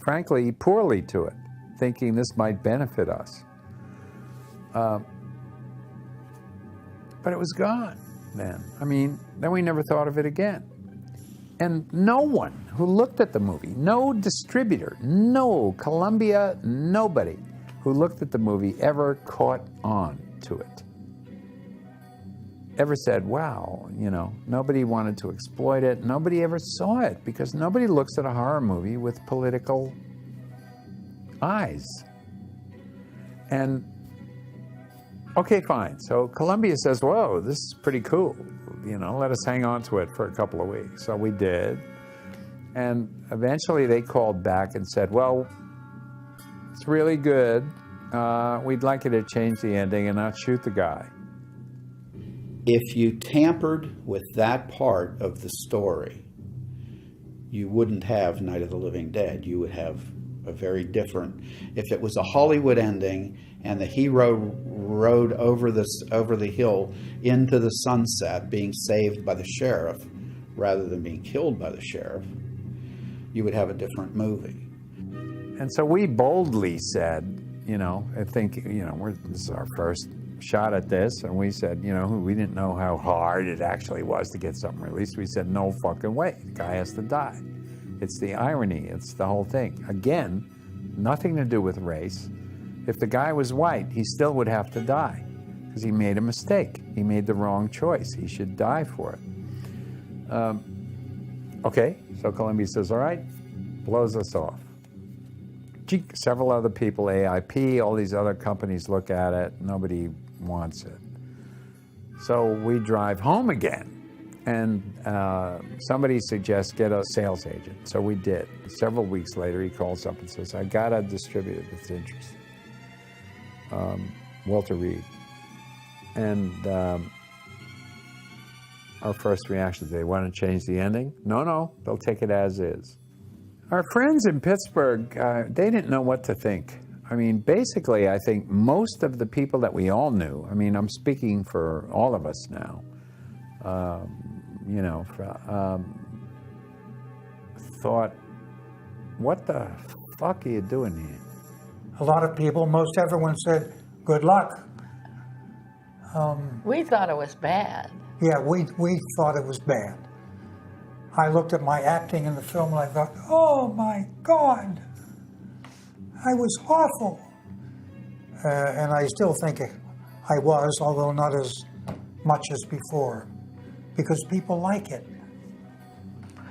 Speaker 11: frankly, poorly to it, thinking this might benefit us. But it was gone then. I mean, then we never thought of it again. And no one who looked at the movie, no distributor, no Columbia, nobody who looked at the movie ever caught on to it. Ever said, wow, you know, nobody wanted to exploit it. Nobody ever saw it because nobody looks at a horror movie with political eyes. And okay, fine. So Columbia says, whoa, this is pretty cool. You know, let us hang on to it for a couple of weeks. So we did. And eventually they called back and said, well, it's really good. We'd like you to change the ending and not shoot the guy.
Speaker 1: If you tampered with that part of the story, you wouldn't have Night of the Living Dead. You would have a very different, if it was a Hollywood ending and the hero rode over the hill into the sunset being saved by the sheriff rather than being killed by the sheriff, you would have a different movie.
Speaker 11: And so we boldly said, you know, I think, you know, this is our first shot at this, and we said, you know, we didn't know how hard it actually was to get something released. We said, no fucking way, the guy has to die. It's the irony, it's the whole thing. Again, nothing to do with race. If the guy was white, he still would have to die because he made a mistake. He made the wrong choice. He should die for it. Okay, so Columbia says, all right, blows us off. Several other people, AIP, all these other companies look at it. Nobody wants it. So we drive home again. And somebody suggests get a sales agent. So we did. Several weeks later, he calls up and says, I got a distributor that's interested. Walter Reed. And our first reaction is, they want to change the ending? No, they'll take it as is. Our friends in Pittsburgh, they didn't know what to think. I mean, basically, I think most of the people that we all knew, I mean, I'm speaking for all of us now, you know, thought, what the fuck are you doing here?
Speaker 19: A lot of people, most everyone said, good luck.
Speaker 20: We thought it was bad.
Speaker 19: Yeah, we thought it was bad. I looked at my acting in the film and I thought, oh my God, I was awful. And I still think I was, although not as much as before, because people like it.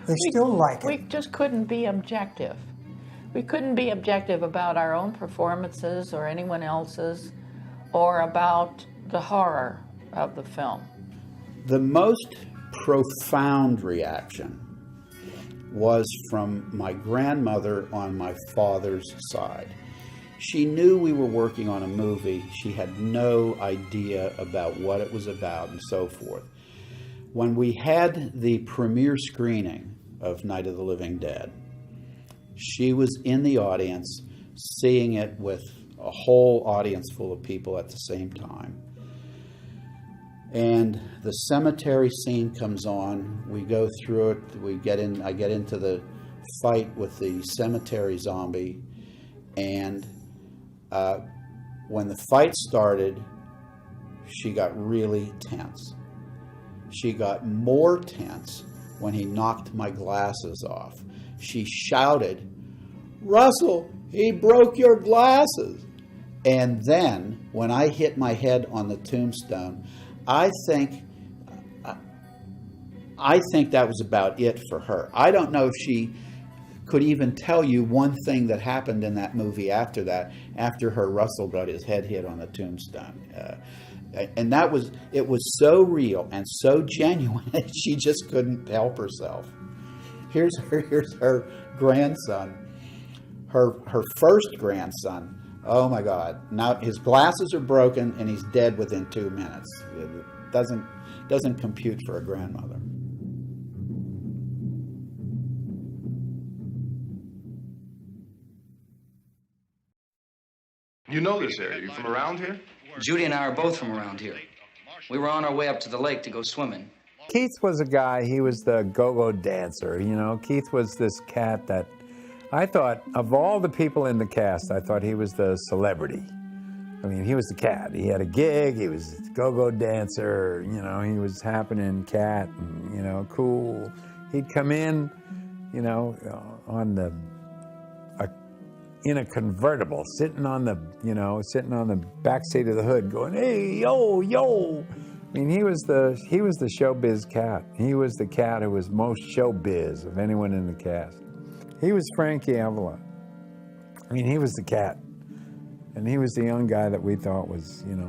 Speaker 19: They still like it.
Speaker 20: We just couldn't be objective. We couldn't be objective about our own performances or anyone else's, or about the horror of the film.
Speaker 1: The most profound reaction was from my grandmother on my father's side. She knew we were working on a movie. She had no idea about what it was about and so forth. When we had the premiere screening of Night of the Living Dead, she was in the audience seeing it with a whole audience full of people at the same time. And the cemetery scene comes on. We go through it. I get into the fight with the cemetery zombie. And when the fight started, she got really tense. She got more tense when he knocked my glasses off. She shouted, "Russell, he broke your glasses." And then when I hit my head on the tombstone, I think that was about it for her. I don't know if she could even tell you one thing that happened in that movie after that, after her Russell got his head hit on the tombstone. And it was so real and so genuine, she just couldn't help herself. Here's her grandson, her first grandson. Oh my God! Now his glasses are broken and he's dead within 2 minutes. It doesn't compute for a grandmother.
Speaker 2: You know this area. You from around here?
Speaker 17: Judy and I are both from around here. We were on our way up to the lake to go swimming.
Speaker 11: Keith was a guy, he was the go-go dancer, you know. Keith was this cat that I thought, of all the people in the cast, I thought he was the celebrity. I mean, he was the cat. He had a gig, he was a go-go dancer, you know, he was happening cat, and, you know, cool. He'd come in, you know, in a convertible, sitting on the back seat of the hood going, hey, yo, yo. I mean, he was the showbiz cat. He was the cat who was most showbiz of anyone in the cast. He was Frankie Avalon. I mean, he was the cat. And he was the young guy that we thought was, you know,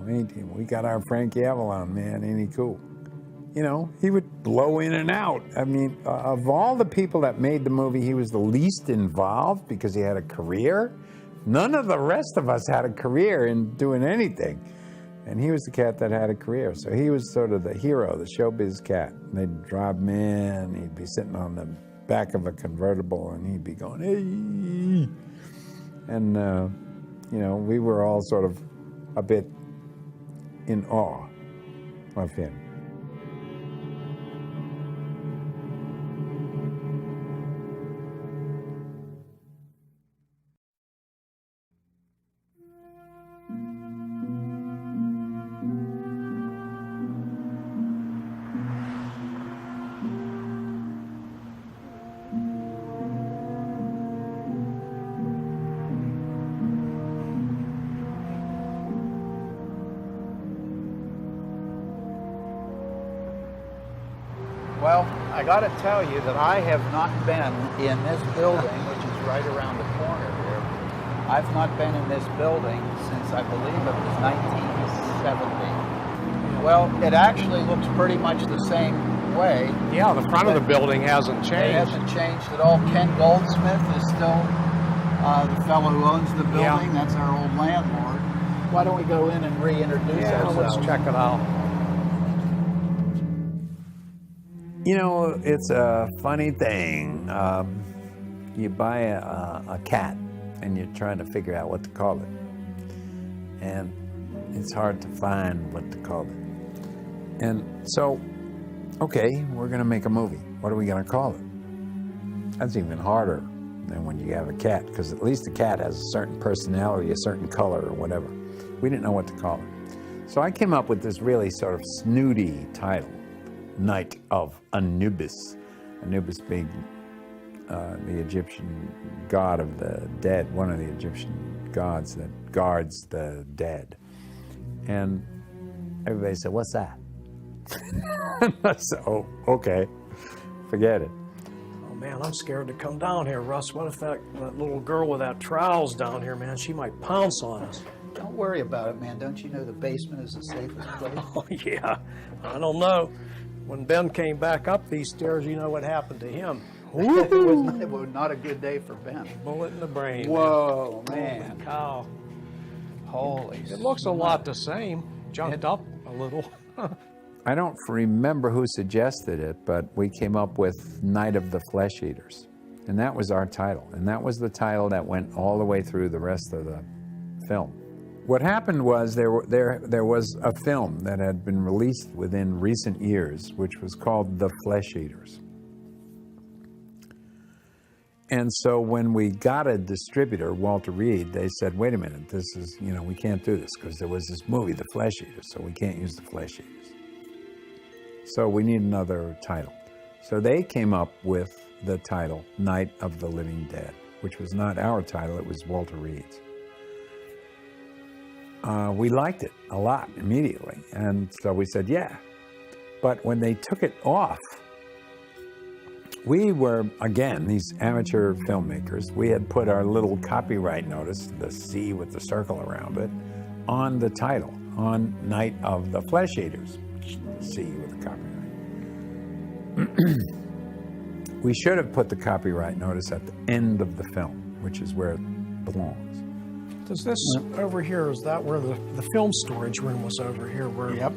Speaker 11: we got our Frankie Avalon, man, ain't he cool? You know, he would blow in and out. I mean, of all the people that made the movie, he was the least involved because he had a career. None of the rest of us had a career in doing anything. And he was the cat that had a career. So he was sort of the hero, the showbiz cat. And they'd drive him in, he'd be sitting on the back of a convertible, and he'd be going, hey. And, you know, we were all sort of a bit in awe of him.
Speaker 1: Well, I got to tell you that I have not been in this building, which is right around the corner here. I've not been in this building since I believe it was 1970. Well, it actually looks pretty much the same way.
Speaker 13: Yeah, the front of the building hasn't changed.
Speaker 1: It hasn't changed at all. Ken Goldsmith is still the fellow who owns the building.
Speaker 13: Yeah.
Speaker 1: That's our old landlord. Why don't we go in and reintroduce ourselves?
Speaker 13: Let's check it out.
Speaker 11: You know, it's a funny thing. You buy a cat and you're trying to figure out what to call it. And it's hard to find what to call it. And so, okay, we're gonna make a movie. What are we gonna call it? That's even harder than when you have a cat, because at least the cat has a certain personality, a certain color or whatever. We didn't know what to call it. So I came up with this really sort of snooty title, Night of Anubis. Anubis being the Egyptian god of the dead, one of the Egyptian gods that guards the dead. And everybody said, "What's that?" I said, "Oh, okay, forget it."
Speaker 13: Oh man, I'm scared to come down here, Russ. What if that little girl with that trowels down here, man, she might pounce on us.
Speaker 1: Don't worry about it, man. Don't you know the basement is the safest place?
Speaker 13: Oh yeah, I don't know. When Ben came back up these stairs, you know what happened to him.
Speaker 1: It was not a good day for Ben.
Speaker 13: Bullet in the brain.
Speaker 1: Whoa,
Speaker 13: man.
Speaker 1: man.
Speaker 13: Holy cow.
Speaker 1: Holy.
Speaker 13: It looks a lot the same. Jumped up a little.
Speaker 11: I don't remember who suggested it, but we came up with Night of the Flesh Eaters. And that was our title. And that was the title that went all the way through the rest of the film. What happened was there was a film that had been released within recent years, which was called The Flesh Eaters. And so when we got a distributor, Walter Reed, they said, "Wait a minute, this is, we can't do this because there was this movie, The Flesh Eaters, so we can't use The Flesh Eaters. So we need another title." So they came up with the title, Night of the Living Dead, which was not our title, it was Walter Reed's. We liked it a lot immediately, and so we said, yeah. But when they took it off, we were, again, these amateur filmmakers, we had put our little copyright notice, the C with the circle around it, on the title, on Night of the Flesh Eaters, C with the copyright. We should have put the copyright notice at the end of the film, which is where it belongs.
Speaker 13: Does this over here, is that where the film storage room was over here? Where
Speaker 1: Yep,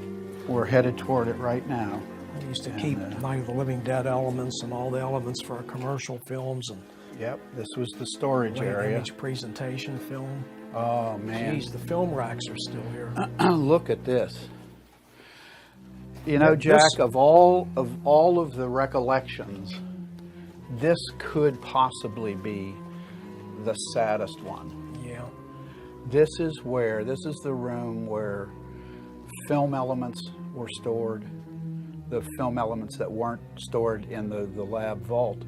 Speaker 1: we're headed toward it right now.
Speaker 13: I used to keep Night of the Living Dead elements and all the elements for our commercial films. And
Speaker 1: yep, this was the storage area.
Speaker 13: Image presentation film.
Speaker 1: Oh man.
Speaker 13: Geez, the film racks are still here.
Speaker 1: Look at this. You know, Jack, of all of the recollections, this could possibly be the saddest one.
Speaker 13: Yeah.
Speaker 1: This is the room where film elements were stored, the film elements that weren't stored in the lab vault.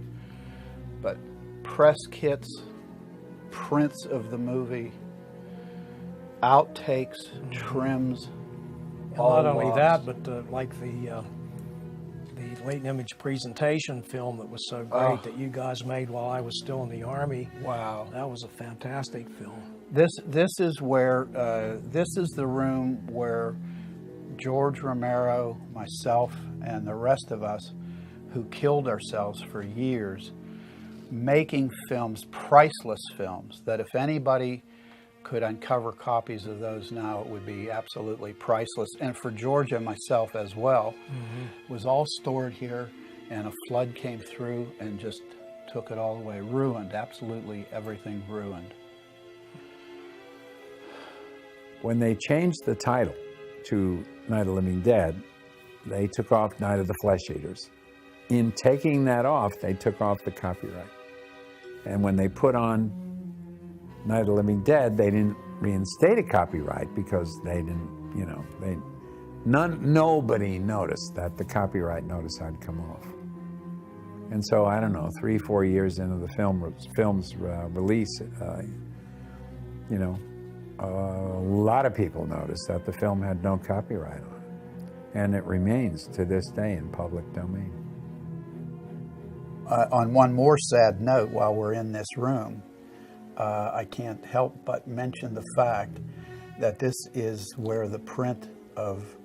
Speaker 1: But press kits, prints of the movie, outtakes, trims,
Speaker 13: not only that, but like the latent image presentation film that was so great that you guys made while I was still in the Army.
Speaker 1: Wow.
Speaker 13: That was a fantastic film.
Speaker 1: This is where, this is the room where George Romero, myself, and the rest of us who killed ourselves for years making films, priceless films, that if anybody could uncover copies of those now, it would be absolutely priceless. And for George and myself as well, was all stored here, and a flood came through and just took it all away. Ruined, absolutely everything ruined.
Speaker 11: When they changed the title to Night of the Living Dead, they took off Night of the Flesh Eaters. In taking that off, they took off the copyright. And when they put on Night of the Living Dead, they didn't reinstate a copyright because they didn't, nobody noticed that the copyright notice had come off. And so, I don't know, 3-4 years into the film's release, a lot of people noticed that the film had no copyright on it. And it remains to this day in public domain.
Speaker 1: On one more sad note, while we're in this room, I can't help but mention the fact that this is where the print of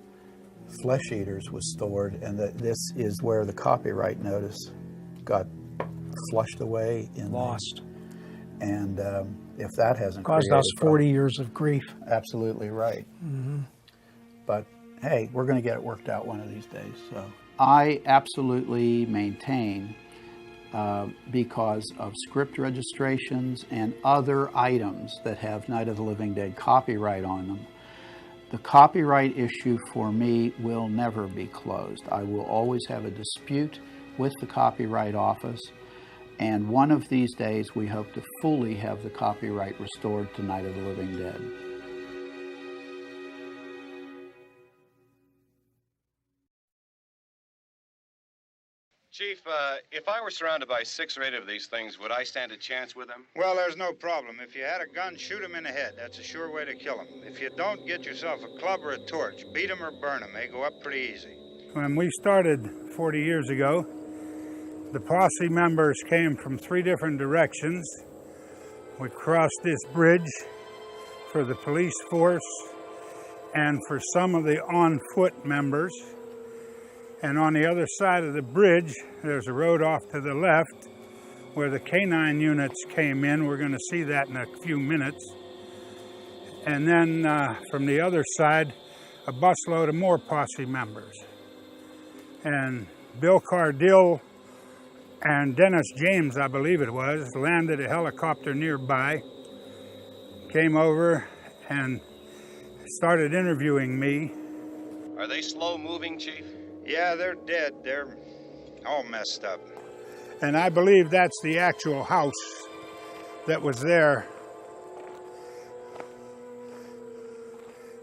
Speaker 1: Flesh Eaters was stored, and that this is where the copyright notice got flushed away.
Speaker 13: Lost.
Speaker 1: And if that hasn't
Speaker 13: caused us 40 years of grief.
Speaker 1: Absolutely right. But hey, we're going to get it worked out one of these days. So I absolutely maintain, because of script registrations and other items that have Night of the Living Dead copyright on them, the copyright issue for me will never be closed. I will always have a dispute with the Copyright Office, and one of these days we hope to fully have the copyright restored to Night of the Living Dead.
Speaker 8: Chief, if I were surrounded by 6 or 8 of these things, would I stand a chance with them?
Speaker 7: Well, there's no problem. If you had a gun, shoot him in the head. That's a sure way to kill him. If you don't, get yourself a club or a torch. Beat him or burn him. They go up pretty easy.
Speaker 22: When we started 40 years ago, the posse members came from 3 different directions. We crossed this bridge for the police force and for some of the on-foot members. And on the other side of the bridge, there's a road off to the left where the canine units came in. We're going to see that in a few minutes. And then from the other side, a busload of more posse members. And Bill Cardill and Dennis James, I believe it was, landed a helicopter nearby, came over and started interviewing me.
Speaker 8: Are they slow-moving, Chief?
Speaker 7: Yeah, they're dead. They're all messed up.
Speaker 22: And I believe that's the actual house that was there.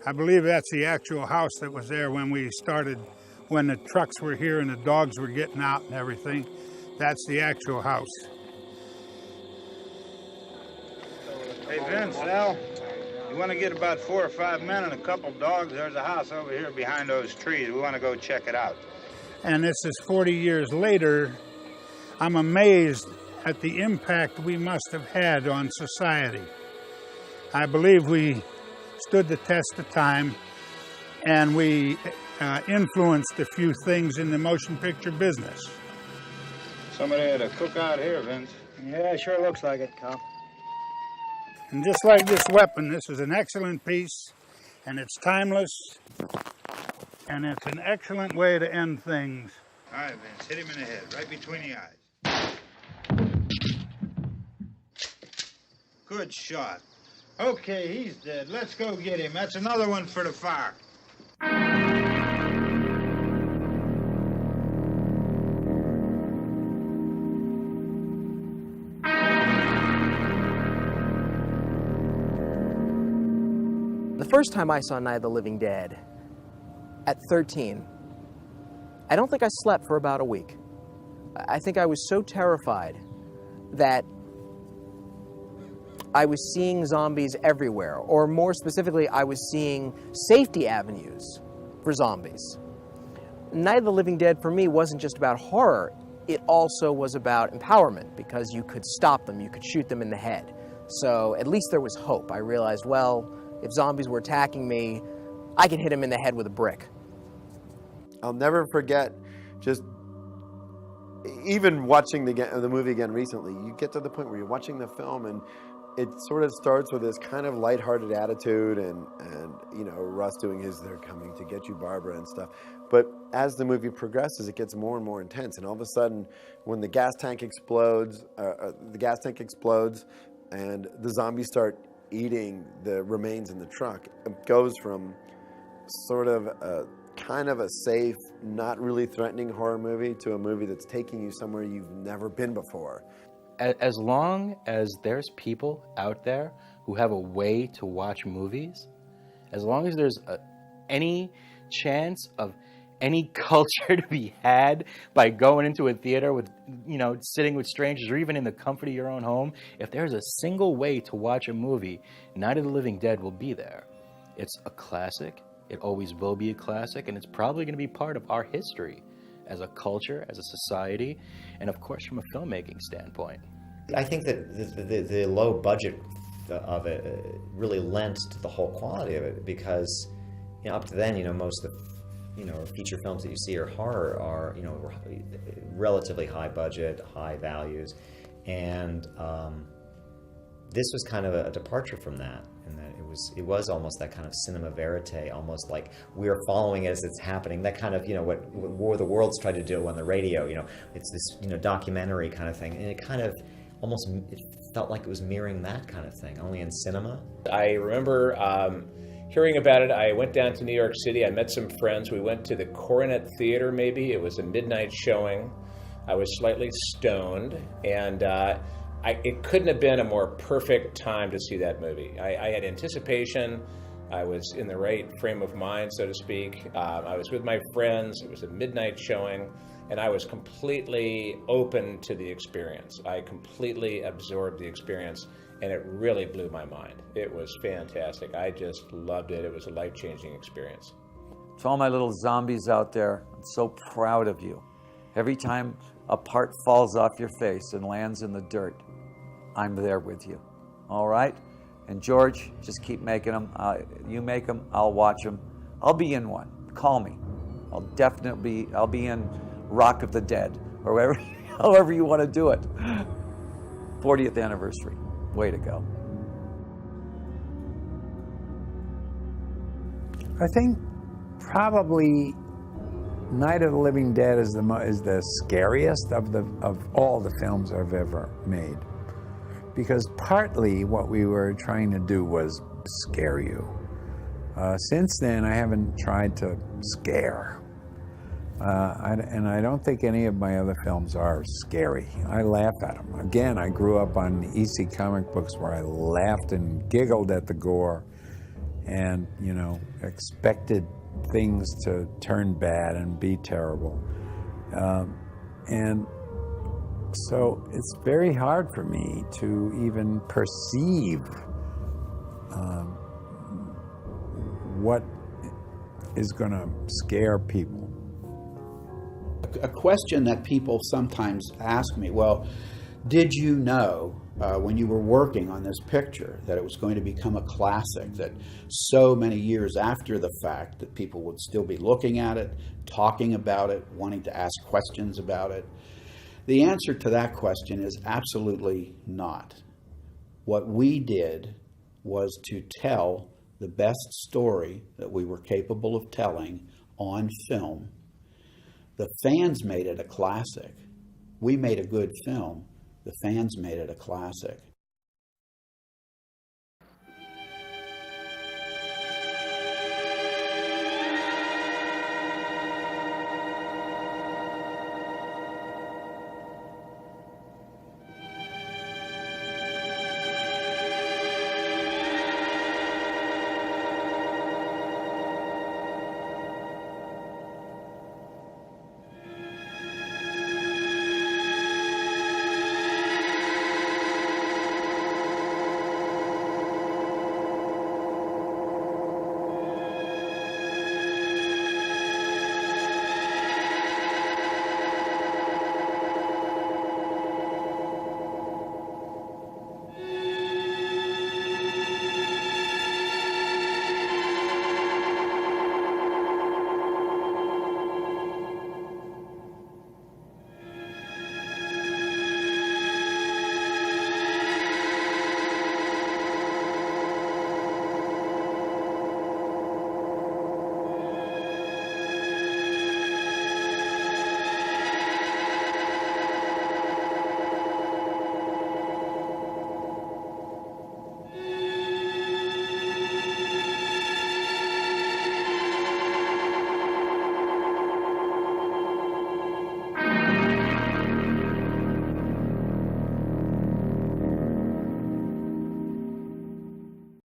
Speaker 22: I believe that's the actual house that was there when we started, when the trucks were here and the dogs were getting out and everything. That's the actual house.
Speaker 7: Hey, Vince, Al, you want to get about 4 or 5 men and a couple dogs? There's a house over here behind those trees. We want to go check it out.
Speaker 22: And this is 40 years later. I'm amazed at the impact we must have had on society. I believe we stood the test of time, and we influenced a few things in the motion picture business.
Speaker 7: Somebody had a cookout here, Vince.
Speaker 17: Yeah, sure looks like it, Cal.
Speaker 22: And just like this weapon, this is an excellent piece, and it's timeless, and it's an excellent way to end things.
Speaker 7: All right, Vince, hit him in the head, right between the eyes. Good shot. Okay, he's dead. Let's go get him. That's another one for the fire.
Speaker 9: The first time I saw Night of the Living Dead, at 13, I don't think I slept for about a week. I think I was so terrified that I was seeing zombies everywhere, or more specifically, I was seeing safety avenues for zombies. Night of the Living Dead for me wasn't just about horror, it also was about empowerment, because you could stop them, you could shoot them in the head. So at least there was hope. I realized, well, if zombies were attacking me, I could hit them in the head with a brick.
Speaker 23: I'll never forget, just even watching the movie again recently, you get to the point where you're watching the film and it sort of starts with this kind of lighthearted attitude and you know, Russ doing his "they're coming to get you, Barbara" and stuff. But as the movie progresses, it gets more and more intense. And all of a sudden, when the gas tank explodes, and the zombies start eating the remains in the truck, it goes from sort of a kind of a safe, not really threatening horror movie to a movie that's taking you somewhere you've never been before.
Speaker 10: As long as there's people out there who have a way to watch movies, as long as there's any chance of any culture to be had by going into a theater with, you know, sitting with strangers or even in the comfort of your own home, if there's a single way to watch a movie, Night of the Living Dead will be there. It's a classic. It always will be a classic, and it's probably going to be part of our history as a culture, as a society, and of course from a filmmaking standpoint.
Speaker 14: I think that the low budget of it really lent to the whole quality of it, because, you know, up to then, you know, most of the, you know, feature films that you see are horror are, you know, relatively high budget, high values, and this was kind of a departure from that, and that it was almost that kind of cinema verite, almost like we're following it as it's happening. That kind of, you know, what War of the Worlds tried to do on the radio. You know, it's this, you know, documentary kind of thing, and it kind of almost, it felt like it was mirroring that kind of thing, only in cinema.
Speaker 24: I remember hearing about it. I went down to New York City. I met some friends. We went to the Coronet Theater, maybe. It was a midnight showing. I was slightly stoned, and it couldn't have been a more perfect time to see that movie. I had anticipation. I was in the right frame of mind, so to speak. I was with my friends. It was a midnight showing, and I was completely open to the experience. I completely absorbed the experience, and it really blew my mind. It was fantastic. I just loved it. It was a life-changing experience.
Speaker 12: To all my little zombies out there, I'm so proud of you. Every time a part falls off your face and lands in the dirt, I'm there with you. All right? And George, just keep making them. You make them, I'll watch them. I'll be in one. Call me. I'll be in Rock of the Dead, or wherever, however you want to do it. 40th anniversary. Way to go.
Speaker 11: I think probably Night of the Living Dead is the scariest of all the films I've ever made, because partly what we were trying to do was scare you. Since then, I haven't tried to scare, and I don't think any of my other films are scary. I laugh at them. Again, I grew up on the EC comic books where I laughed and giggled at the gore, and expected things to turn bad and be terrible. And so it's very hard for me to even perceive what is going to scare people.
Speaker 1: A question that people sometimes ask me, well, did you know when you were working on this picture that it was going to become a classic, that so many years after the fact that people would still be looking at it, talking about it, wanting to ask questions about it? The answer to that question is absolutely not. What we did was to tell the best story that we were capable of telling on film. The fans made it a classic. We made a good film. The fans made it a classic.